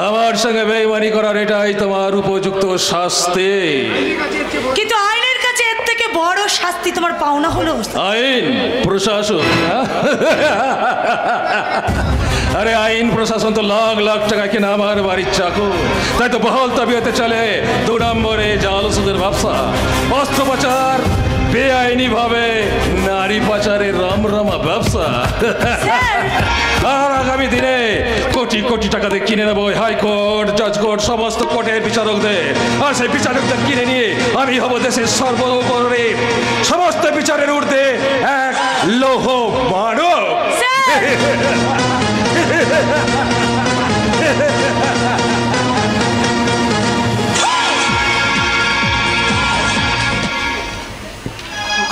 আমার সঙ্গে বেইমানি করার এটাই তোমার উপযুক্ত শাস্তি। কিন্তু আইনের কাছে এর থেকে বড় শাস্তি তোমার পাওনা হলো। আইন প্রশাসন? আরে আইন প্রশাসন তো লাখ লাখ টাকা কিনা আমার বাড়ির চাকু, তাই তো বহল তবিয়তে চলে 2 নম্বরে জাল ওষুধের ব্যবসা, অস্ত্র পাচার, বেআইনি ভাবে নারী পাচারের রমরমা ব্যবসা। আর আগামী দিনে কোটি কোটি টাকা দিয়ে কিনে নেবো হাইকোর্ট, জজ কোর্ট, সমস্ত কোর্টের বিচারকদের, আর সেই বিচারকদের কিনে নিয়ে আমি হব দেশের সর্বোপরি সমস্ত বিচারের ঊর্ধ্বে এক লৌহ মানব।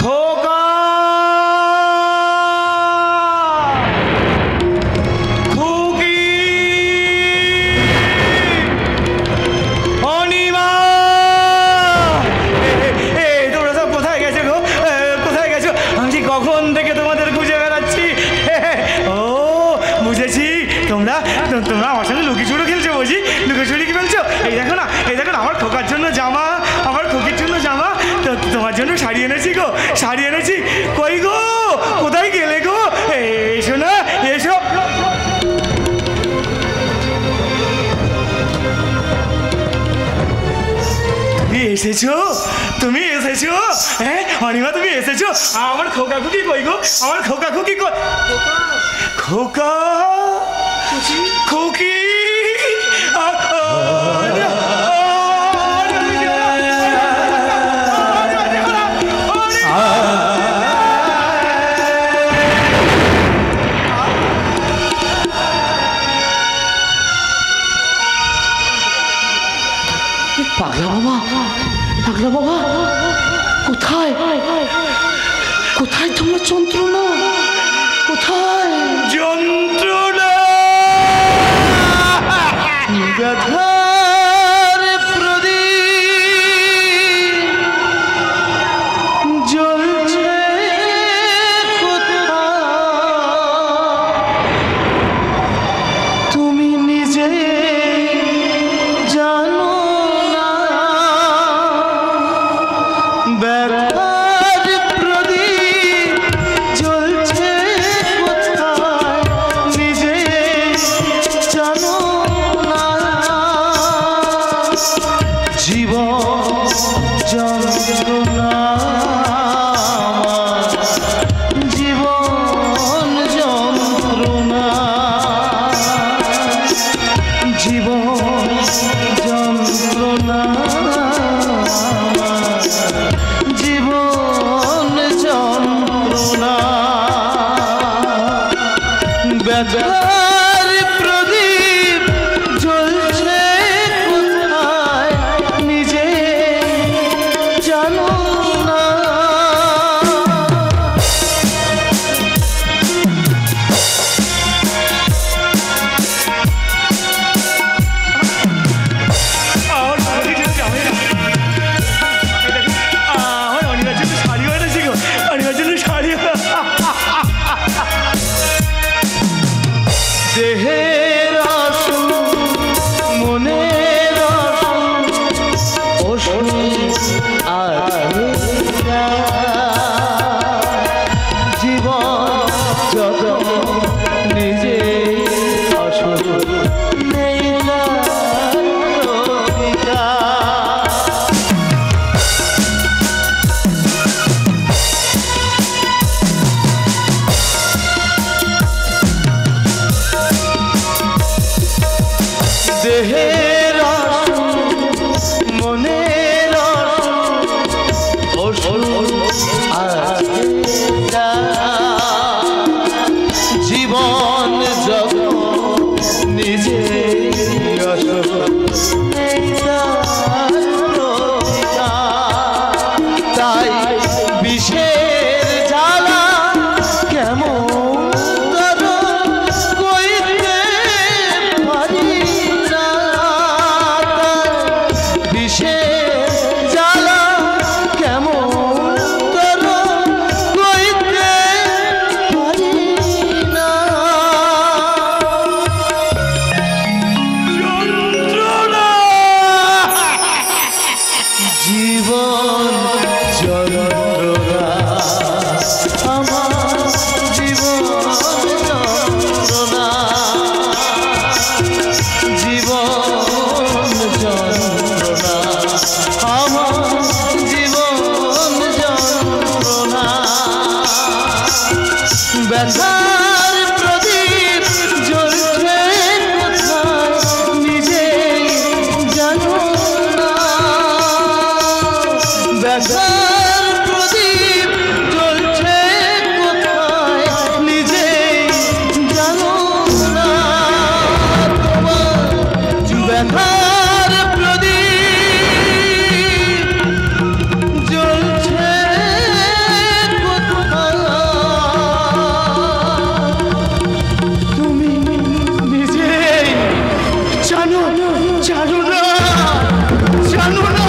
খোকা খুকি অনিমা, তোমরা সব কোথায় গেছো গো? কোথায় গেছো? আমি যে কখন থেকে তোমাদের খুঁজে বেড়াচ্ছি। ও বুঝেছি, তোমরা আমার সঙ্গে লুকিচুরি খেলছো। বুঝি লুকিচুরি কি খেলছো? এই দেখো না, এই দেখো না, আমার খোকার জন্য জামা, আমার খুকির জন্য জামা, তো তোমার জন্য শাড়ি এনেছি গো, শাড়ি এনেছি। কই গো, কোথায় গেলে গো? এসো না, এসো। তুমি এসেছো, তুমি এসেছো? হ্যাঁ অনিমা, তুমি এসেছো? আমার খোকা খুকি কই গো? আমার খোকা খুকি কই? খোকা খুকি পাগলা বাবা, পাগলা বাবা, কোথায় কোথায় তোমার যন্ত্রণা? কোথায় যন্ত্রণা? ব্যথার প্রদীপ জ্বলছে কোথায়? ব্যথার প্রদীপ জ্বলছে কোথায় নিজে জানো না। আমার অনিবার জন্য শাড়ি এনেছি গো, অনিবার জন্য শাড়ি। দেহের আসু মনের আসু জীবন জগৎ নিজে আসল নেই দেহের আসু মনের আসু জীবন জগৎ নিজে আসল তাই বিষের জ্বালা কেমন কইতে পারি না। বিষের জ্বালা কেমন কইতে পারি না। জীবন যন্ত্রণা আমার জীবন যন্ত্রণা জীবন যন্ত্রণা আমার জীবন যন্ত্রণা ব্যথার প্রদীপ জ্বলছে কোথায় নিজে জানো না। ব্যথার প্রদীপ জ্বলছে কোথায় নিজে জানো না। তোমার ব্যথার প্রদীপ জ্বলছে কোথায় তুমি নিজে জানো জানো না জানো না।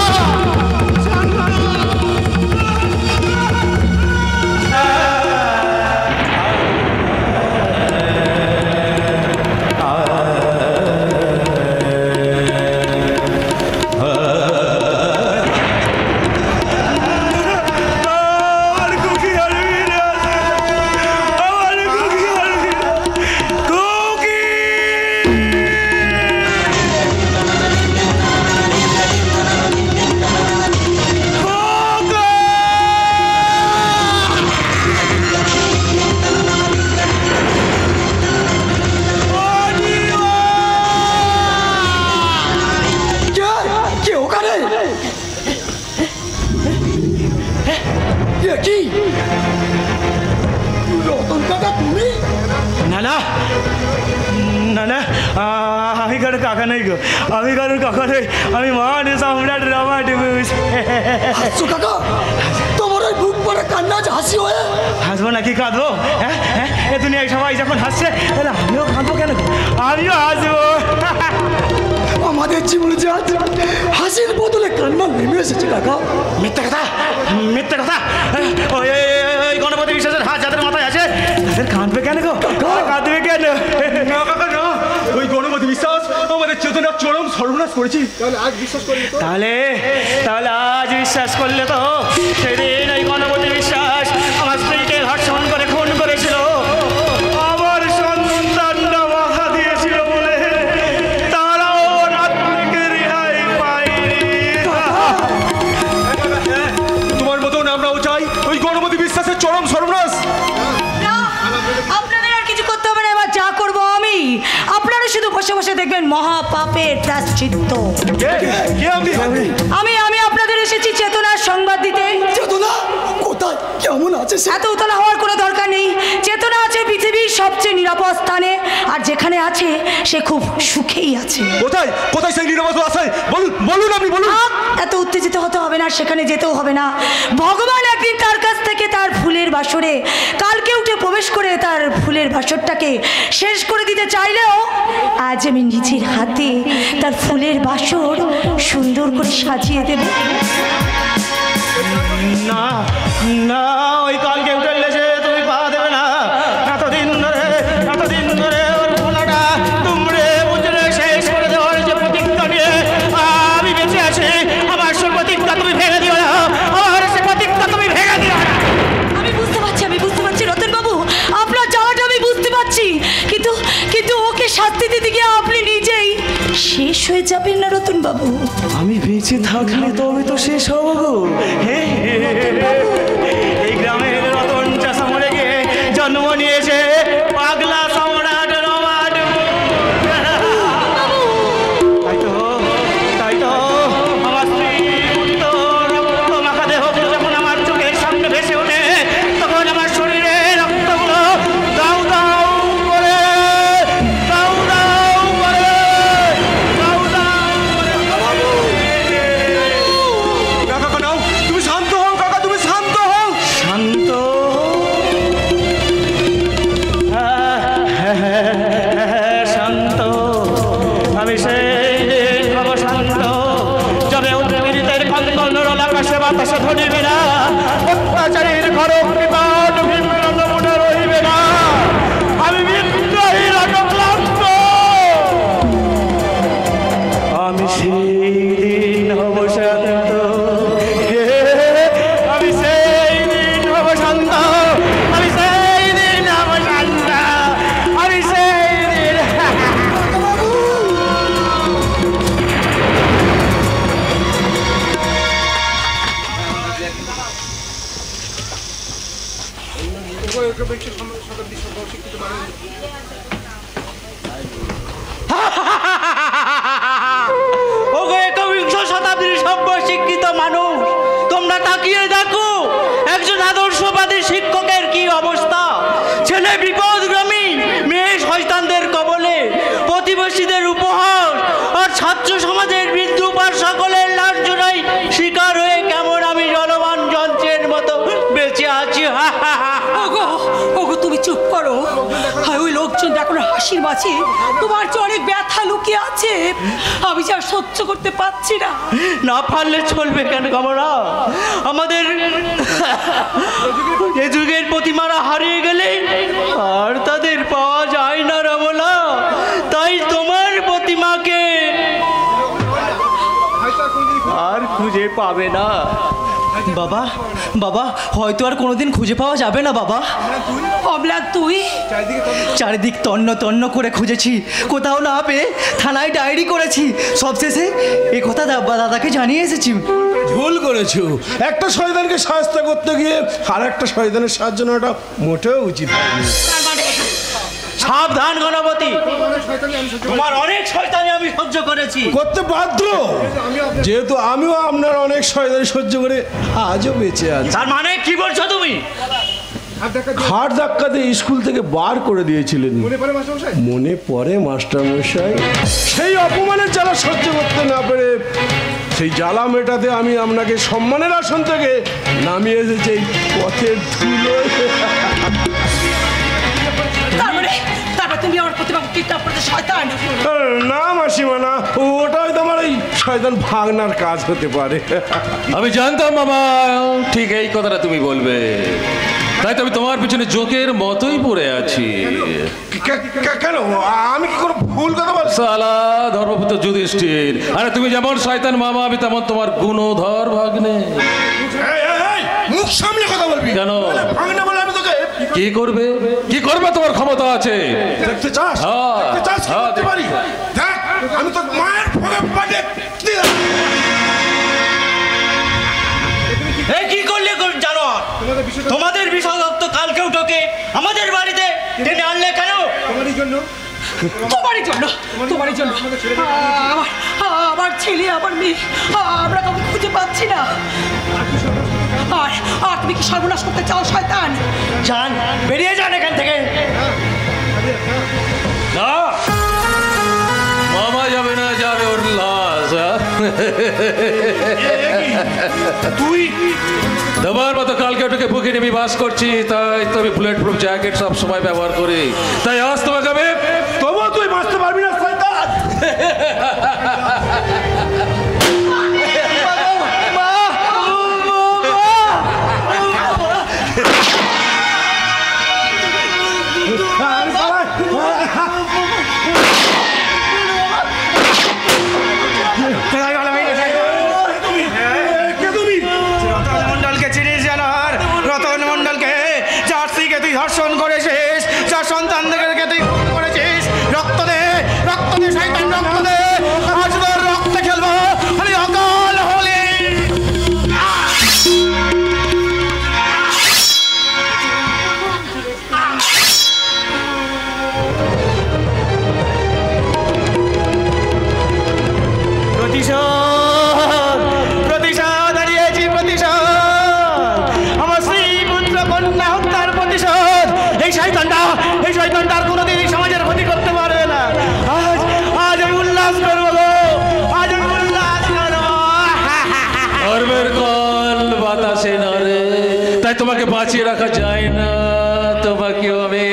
না না না না, আমি কারো কাকা নেই গো, আমি কারোর কাকা নেই, আমি মহান সম্রাট রামা ডিবুস। কাকা তোমার ওই বুক পরে কান্না হাসি হয়ে হাসবো নাকি কাঁদবো? হ্যাঁ হ্যাঁ, এ দুনিয়ায় সবাই যখন হাসছে তাহলে আমিও কাঁদবো কেন? আমিও হাসবো। আমাদের জীবনে যে আজ হাসির বদলে কান্না নেমে এসেছে কাকা। মিথ্যা কথা, মিথ্যা কথা। ওই ওই গণপতি বিশ্বাসের হাত যাদের মাথায় আছে তাদের কাঁদবে কেন গো? কাঁদবে কেন? না কাকা না, ওই গণপতি বিশ্বাস আমাদের চেতনার চরম সর্বনাশ করেছি। তাহলে তাহলে আজ বিশ্বাস করলে তো সেদিন ওই গণপতি বিশ্বাস আমার স্ত্রীকে ধর্ষণ করে খুন করেছিল, আমার সন্তানটা মাথা দিয়েছিল বলে তারাও রাত থেকে রেহাই পায়নি। তোমার মতন আমরাও চাই ওই গণপতি বিশ্বাসের চরম সর্বনাশ। আপনাদের আর কিছু করতে হবে না, এবার যা করবো আমি, আপনারা শুধু বসে বসে দেখবেন মহাপাপের প্রায়শ্চিত্ত। আমি আমি আপনাদের এসেছি চেতনার সংবাদ দিতে। চেতনা কোথায় কেমন আছে? এত উতলা হওয়ার কোনো দরকার নেই, চেতনা আছে পৃথিবী পৃথিবীর সবচেয়ে নিরাপদ স্থানে, আর যেখানে আছে সে খুব সুখেই আছে। কোথায় কোথায় সেই নিরাপদ আছে? বলুন বলুন, আপনি বলুন। এত উত্তেজিত হতে হবে না, সেখানে যেতেও হবে না। ভগবান একদিন তার কাছ থেকে তার ফুলের বাসরে কালকে উঠে প্রবেশ করে তার ফুলের বাসরটাকে শেষ করে দিতে চাইলেও আজ আমি নিজের হাতে তার ফুলের বাসর সুন্দর করে সাজিয়ে দেব। না না, ওই কালকে উঠে এসে তুমি পা দেবে না। এতদিন ধরে ওর ফোনাটা তুমড়ে মুচড়ে শেষ করে দেওয়ার যে প্রতিজ্ঞা নিয়ে আমি বেঁচে আছি, আমার সে প্রতিজ্ঞা তুমি ভেঙে দিও না, আমার সে প্রতিজ্ঞা তুমি ভেঙে দিও না। আমি বুঝতে পারছি রতন বাবু, আপনার জ্বালাটা আমি বুঝতে পারছি, কিন্তু ওকে শাস্তি দিতে গিয়ে আপনি নিজেই শেষ হয়ে যাবেন না রতন বাবু। আমি বেঁচে থাকলে তবে তো শেষ হবো গো। এই গ্রামের রতন চাষা মরে গিয়ে জন্ম নিয়েছে পাগলা সম্রাট রমাট। তাই তো আমার স্ত্রী রক্ত মাখা দেহ যখন আমার চোখের সামনে ভেসে ওঠে, তখন আমার শরীরে রক্তগুলো দাউ দাউ করে দাউ দাউ করে দাউ দাউ করে। কাকা নাও, তুমি শান্ত হও কাকা, তুমি শান্ত হও। শান্ত? শান্ত? আমি সেই হব শান্ত যবে উদ্ভিদের কন্দল আকাশে বাতাসে ধরিবে না, অত্যাচারীর ঘর বিপদ মনে রহিবে না। আমি বিদ্রোহী রাজক্লান্ত, আমি সেই দিন হব শান্ত, আমি সেই দিন হব শান্ত, আমি সেই দিন হব শান্ত, আমি সেই দিন। ওগো একবিংশ শতাব্দীর সভ্য শিক্ষিত মানুষ, তোমরা তাকিয়ে দেখো একজন আদর্শবাদী শিক্ষকের কি অবস্থা। ছেলে বিপদগামী, মেয়ে শয়তানদের কবলে, প্রতিবেশীদের উপহাস আর ছাত্র সমাজের বিদ্রুপ আর সকলের লাঞ্ছনায় শিকার হয়ে কেমন আমি জলবান যন্ত্রের মতো বেঁচে আছি। ওগো তুমি চুপ করো। ওই লোকজন এখন হাসির মাঝে তোমার যে অনেক ব্যথা লুকিয়ে আছে, আমি যা সহ্য করতে পারছি না। না পারলে চলবে কেন কমলা? আমাদের এ যুগের প্রতিমারা হারিয়ে গেলে আর তাদের পাওয়া যায় না রমলা। তাই তোমার প্রতিমাকে আর খুঁজে পাবে না। বাবা বাবা, হয়তো আর কোনোদিন খুঁজে পাওয়া যাবে না বাবা। অবলা তুই চারিদিক তন্ন তন্ন করে খুঁজেছি, কোথাও না পেয়ে থানায় ডায়েরি করেছি, সবশেষে এ কথা দাদাকে জানিয়ে এসেছি। ভুল করেছো, একটা শয়তানকে সাহায্য করতে গিয়ে আর একটা শয়তানের সাহায্য নেওয়াটা মোটেও উচিত হয়নি। সাবধান গণপতি, তোমার অনেক শয়তানি আমি সহ্য করেছি। করতে বাধ্য, যেহেতু আমিও আপনার অনেক শয়তানি সহ্য করে আজও বেঁচে আছি। তার মানে কি বলছো তুমি? ঘাট ধাক্কা দিয়ে স্কুল থেকে বার করে দিয়েছিলেন, মনে পড়ে মাস্টার মশাই? সেই অপমানের জ্বালা সহ্য করতে না পেরে সেই জ্বালা মেটাতে আমি আপনাকে সম্মানের আসন থেকে নামিয়ে এসেছি এই পথের ধুলোয়। তারপর তুমি আমার প্রতিমাকে কিডন্যাপ করতে শয়তান? না মাসিমা না, ওটা হয়তো আমার এই শয়তান ভাগনার কাজ হতে পারে। আমি জানতাম মামা ঠিক এই কথাটা তুমি বলবে, তাই তো আমি তোমার পিছনে জোকের মতোই পড়ে আছি। কেন আমি কি কোনো ভুল কথা বল? সালা ধর্মপুত্র যুধিষ্ঠির, আরে তুমি যেমন শয়তান মামা, আমি তেমন তোমার গুণধর ভাগ্নে। মুখ সামনে কথা বলবি কেন? ভাগনা বলে আমি তোকে কি করবে, কি করবে তোমার ক্ষমতা আছে? দেখতে চাস? হ্যাঁ, দেখতে চাস কি হ্যাঁ, করতে পারি? দেখ আমি তোর মায়ের ভোগে পাটে কি করলে জানো? তোমাদের বিষাক্ত কালকেও টোকে আমাদের বাড়িতে টেনে আনলে কেন? তোমারই জন্য আমার আমার ছেলে আমার মেয়ে আমরা কাউকে খুঁজে পাচ্ছি না। আর আর তুমি কি সর্বনাশ করতে চাও শয়তান? যান, বেরিয়ে যান এখান থেকে। না, মামা যাবে না, যাবে ওর লাশ। তুই তোমার মতো কালকে ওটাকে বুকে নিয়ে বাস করছি, তাই তো আমি বুলেট প্রুফ জ্যাকেট সব সময় ব্যবহার করি। তাই আজ তোমাকে আমি তবু তুই বাঁচতে পারবি না শয়তান। মন্ডলকে চিনিস জানার? রতন মন্ডলকে, যার স্ত্রীকে তুই ধর্ষণ করেছিস, যার সন্তানদেরকে তুই খুন করেছিস। রক্ত দে, রক্ত দে শয়তান, রক্ত দে। আজ তোর রক্তে খেলবো আমি অকাল হলে। প্রতিশোধ, প্রতিশোধ হারিয়েছি, প্রতিশোধ। আমার স্ত্রী পুত্র কন্যা হত্যার প্রতিশোধ। এই শয়তানটা আর কোনোদিন এই সমাজের ক্ষতি করতে পারবে না। আজ আজ আমি উল্লাস করবো গো, আজ আমি উল্লাস করবো। গর্বের কল বাতাসে নড়ে, তাই তোমাকে বাঁচিয়ে রাখা যায় না। তোমাকেও আমি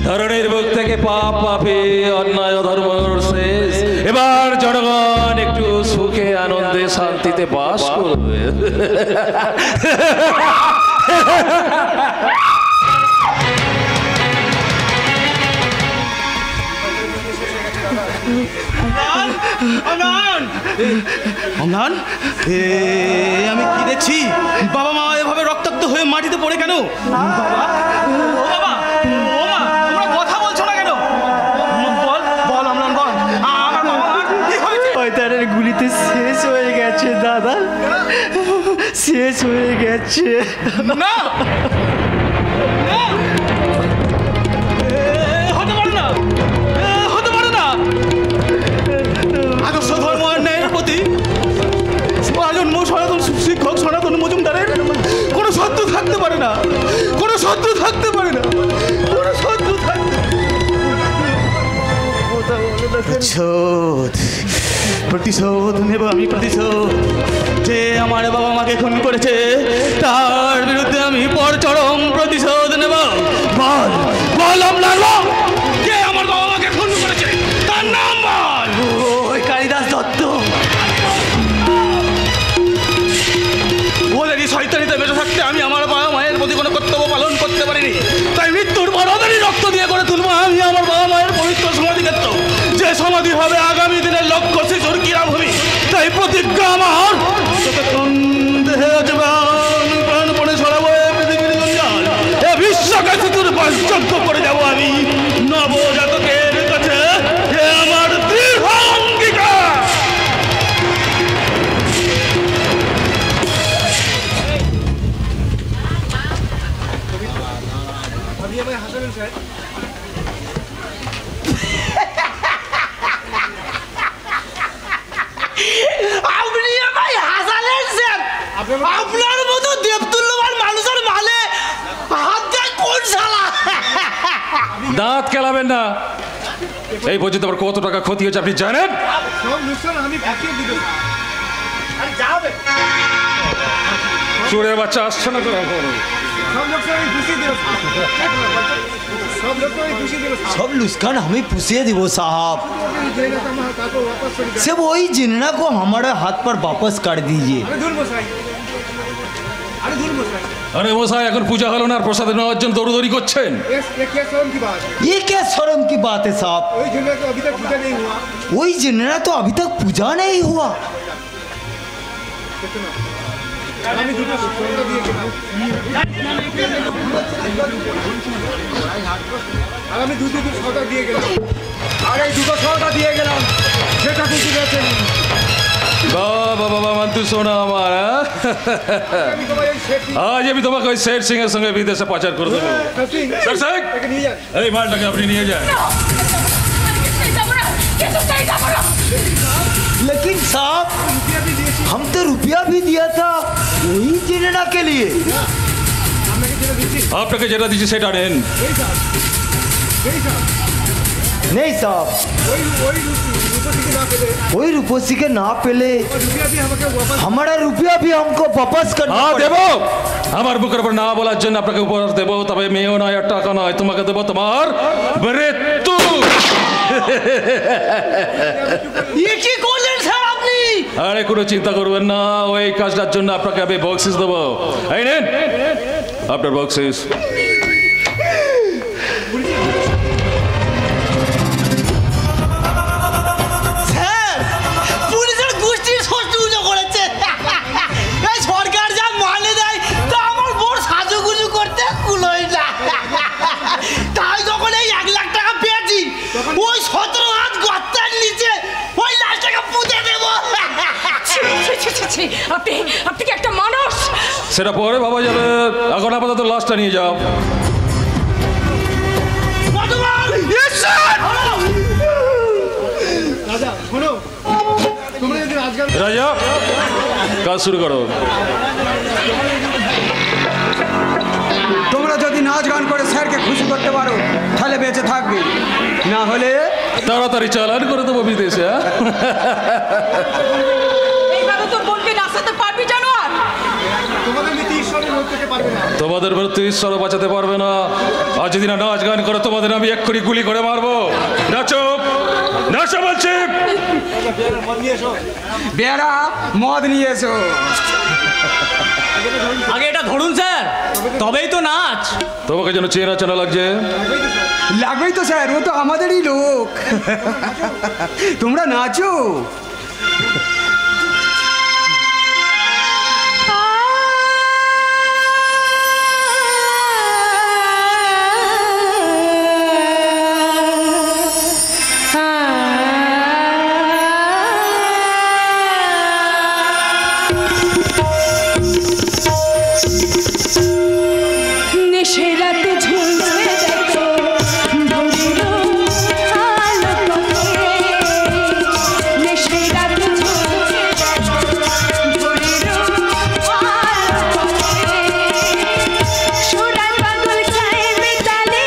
ধরনের বুক থেকে পাপ পাপে অন্যায় ধর্ম শেষ। এবার জনগণ একটু সুখে আনন্দে শান্তিতে বাস করবে। অমলান, আমি কি দেখছি? বাবা মা এভাবে রক্তাক্ত হয়ে মাটিতে পড়ে কেন? বাবা, ও বাবা, ও মা, তোমরা কথা বলছো না কেন? বল বল অমলান, বল আমার বাবা মার কি হয়েছে? শয়তানের গুলিতে শেষ হয়ে গেছে দাদা, শেষ হয়ে গেছে। না, হতে পারে না, হতে পারে না। আদর্শ ধর্ম অন্যায়ের প্রতি আজন্ম সনাতন শিক্ষক সনাতন মজুমদারের কোনো শত্রু থাকতে পারে না, কোনো শত্রু থাকতে পারে না, কোনো শত্রু থাকতে। প্রতিশোধ, প্রতিশোধ নেব আমি, প্রতিশোধ। যে আমার বাবা মাকে খুন করেছে তার বিরুদ্ধে আমি চরম প্রতিশোধ নেব। বল বল অমলান, বল কে আমার বাবা মাকে খুন করেছে, তার নাম বল। ওই কালিদাস দত্ত। ওদেরই শয়তানিতে বেঁচে থাকতে আমি আমার বাবা মায়ের প্রতি কোনো কর্তব্য পালন করতে পারিনি, তাই মৃত্যুর পর ওদেরই রক্ত দিয়ে করে তুলবো আমি আমার বাবা মায়ের পবিত্র সমাধিক্ষেত্র, যে সমাধি হবে আগামী দিনের লক্ষ্য শিশুর ক্রীড়াভূমি। তাই প্রতিজ্ঞা আমার, যতক্ষণ দেহে প্রাণপণে ছড়াবো পৃথিবীর জঞ্জাল, এ বিশ্বকে শিশুর বাসযোগ্য করে যাবো আমি নবজাতকের কাছে। এ আমার দৃঢ় অঙ্গীকার। আপনি আমায় হাসালেন স্যার। আপনার মতো দেবতুল্যবান মানুষের মালে হাত দেয় কোন শালা? দাঁত খেলাবেন না। এই পর্যন্ত আমার কত টাকা ক্ষতি হয়েছে আপনি জানেন? চোরের বাচ্চা আসছে না তো এখন। सब लुस्कान हमें पुसिए दिवो साहब। सब वही जिन्ना को हमारे हाथ पर वापस कर दीजिए। আরে মশাই, এখন পূজা হলো না আর প্রসাদ নেওয়ার জন্য দৌড়দৌড়ি করছেন? ये क्या शर्म की बात है साहब? वही जिन्ना तो अभी तक पूजा नहीं हुआ। আমি দুটো সওদা দিয়ে গেলাম, আরে দুটো সওদা দিয়ে গেলাম, সেটা খুশি গেছেন। বাবা বাবা মান্তু শোনা আমার, আজ আমি তোমাকে ওই শের সিং এর সঙ্গে বিদেশে পাচার করে দেবো। স্যার সাহেব, এই মালটাকে আপনি নিয়ে যান। लेकिन साहब हम तो रुपया भी दिया था वही जिनेना के लिए। আপনাকে যেটা দিচ্ছি সেটা নেন। नहीं साहब वही रूपसी के ना पेले हमारा रुपया भी हमको वापस करना হ্যাঁ দেবো, আমার বুকের উপর না বলার জন্য আপনাকে উপহার দেবো, তবে মেয়েও নয় আর টাকা নয়, তোমাকে দেবো তোমার মৃত্যু। কি করলেন স্যার আপনি? আরে কোনো চিন্তা করবেন না, ওই কাজটার জন্য আপনাকে আমি বক্সিস দেবো। এই নেন আপনার বক্সিস। স্যার পুলিশের গোষ্ঠী ষষ্ঠী পুজো করেছে। এই সরকার যা মানে দেয় তা আমার বোর সাজুগুজু করতে কুলোয় না। তাই যখন এই 1 লাখ টাকা পেয়েছি ওই 17 হাত গর্তের নিচে ওই লাশটাকে পুঁতে দেবো। আপনি আপনি কি একটা মানুষ? সেটা পরে ভাবা যাবে, এখন আপাতত লাশটা নিয়ে যাও। রাজা কাজ শুরু করো। তোমরা যদি নাচ গান করে স্যারকে খুশি করতে পারো তাহলে বেঁচে থাকবে, না হলে তাড়াতাড়ি চালান করে দেবো বিদেশে। এইভাবে তোর বোনকে নাচাতে পারবি জানোয়ার? তোমাদের মৃত্যু ঈশ্বরও বাঁচাতে পারবে না। আর যদি না নাচ গান করো তোমাদের আমি এক্ষুনি গুলি করে মারবো। নাচো নাচো বলছি। বেড়া মদ নিয়ে এসো। আগে এটা ধরুন স্যার, তবেই তো নাচ। তোমাকে যেন চেনা চেনা লাগছে। লাগবেই তো স্যার, ও তো আমাদেরই লোক। তোমরা নাচো। নেশেরাতে ঝুলছে দেখো ভোরেরও আলো পথে। নেশেরাতে ঝুলছে দেখো ভোরেরও আলো পথে। সুরায় পাগল চায় মেতালে,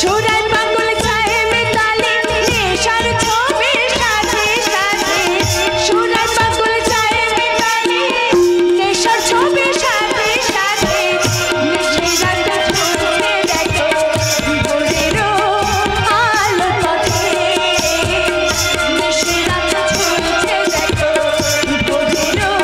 সুরায় পাগল চায় মেতালে, নেশার ছবি সাথে সাথে। সুরায় পাগল চায় মেতালে, নেশার ছবি সাথে সাথে। নেশেরাতে ঝুলছে দেখো ভোরেরও আলো পথে। নেশেরাতে ঝুলছে দেখো ভোরেরও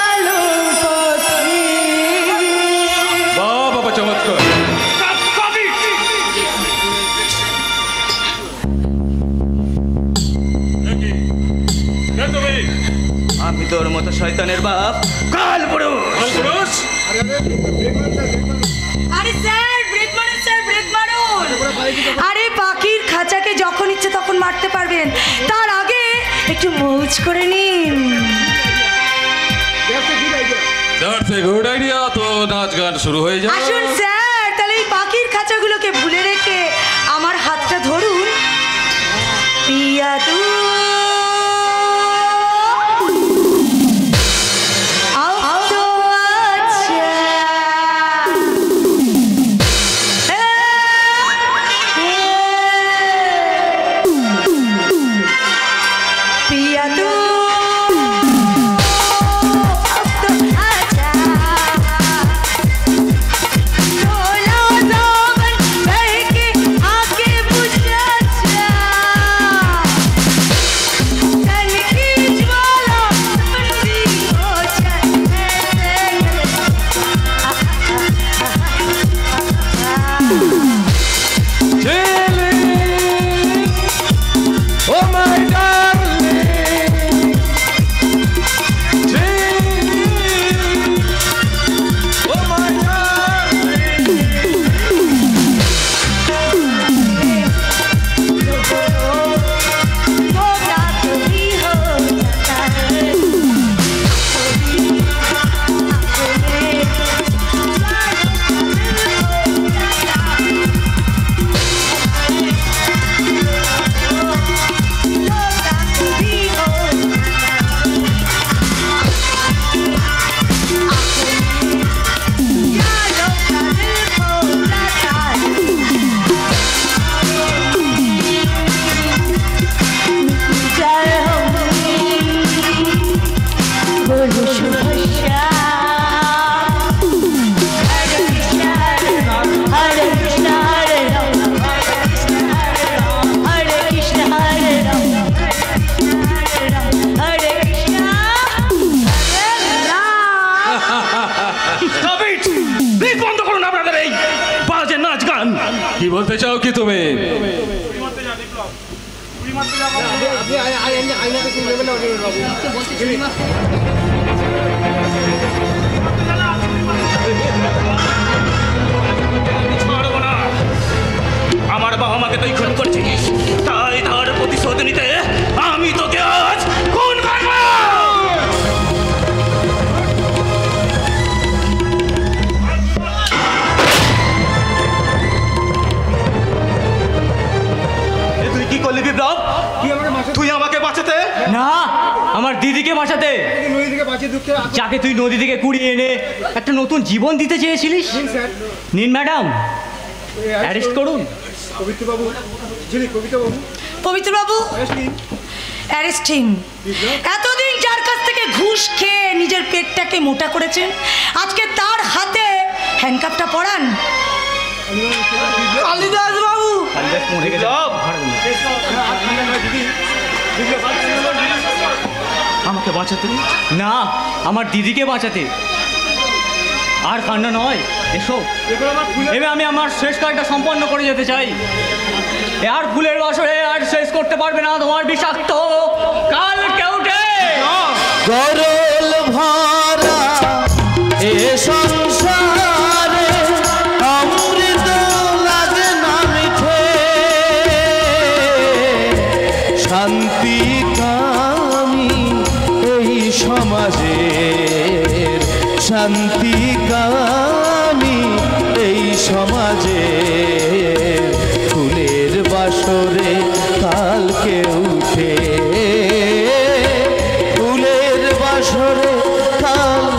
আলো বাহ বাবা চমৎকার। আমি তোর মতো শয়তানের বাপ কাল পুরুষ। আরে স্যার ব্রেক মারুন, স্যার ব্রেক মারুন। আরে পাখির খাঁচাকে যখন ইচ্ছে তখন মারতে পারবেন, তার আগে একটু মৌজ করে নিন। That's a good idea. তো নাচ গান শুরু হয়ে যাবে। আসুন স্যার, তাহলে এই পাখির খাঁচাগুলোকে ভুলে রেখে আমার হাতটা ধরুন। পিয়া তু কি বলতে চাও কি তুমি? আমার বাবা মাকে তুই খুন করেছিস, তাই তার প্রতিশোধ নিতে আমি তোকে আজ খুন করব। তুই কি করলি বিপ্লব? তুই আমাকে বাঁচাতে না, আমার দিদিকে বাঁচাতে, যাকে তুই নদী থেকে কুড়িয়ে এনে একটা নতুন জীবন দিতে চেয়েছিলিস। নিন ম্যাডাম, অ্যারেস্ট করুন। পবিত্রবাবু, অ্যারেস্ট হিম। এতদিন যার কাছ থেকে ঘুষ খেয়ে নিজের পেটটাকে মোটা করেছেন, আজকে তার হাতে হ্যান্ডকাপটা পরান। কালিদাস বাবু, আমাকে বাঁচাতে না, আমার দিদিকে বাঁচাতে। আর কান্না নয়, এসো। এবার আমি আমার শেষ কাজটা সম্পন্ন করে যেতে চাই। আর ফুলের বছরে আর শেষ করতে পারবে না তোমার বিষাক্ত কাল কেউটে। গরল ভরা এ সংসারে অমৃত লাগে না মিঠে, শান্তি কামি এই সমাজের, শান্তি কামি এই সমাজের, ফুলের বাসরে কালকে উঠে, ফুলের বাসরে কাল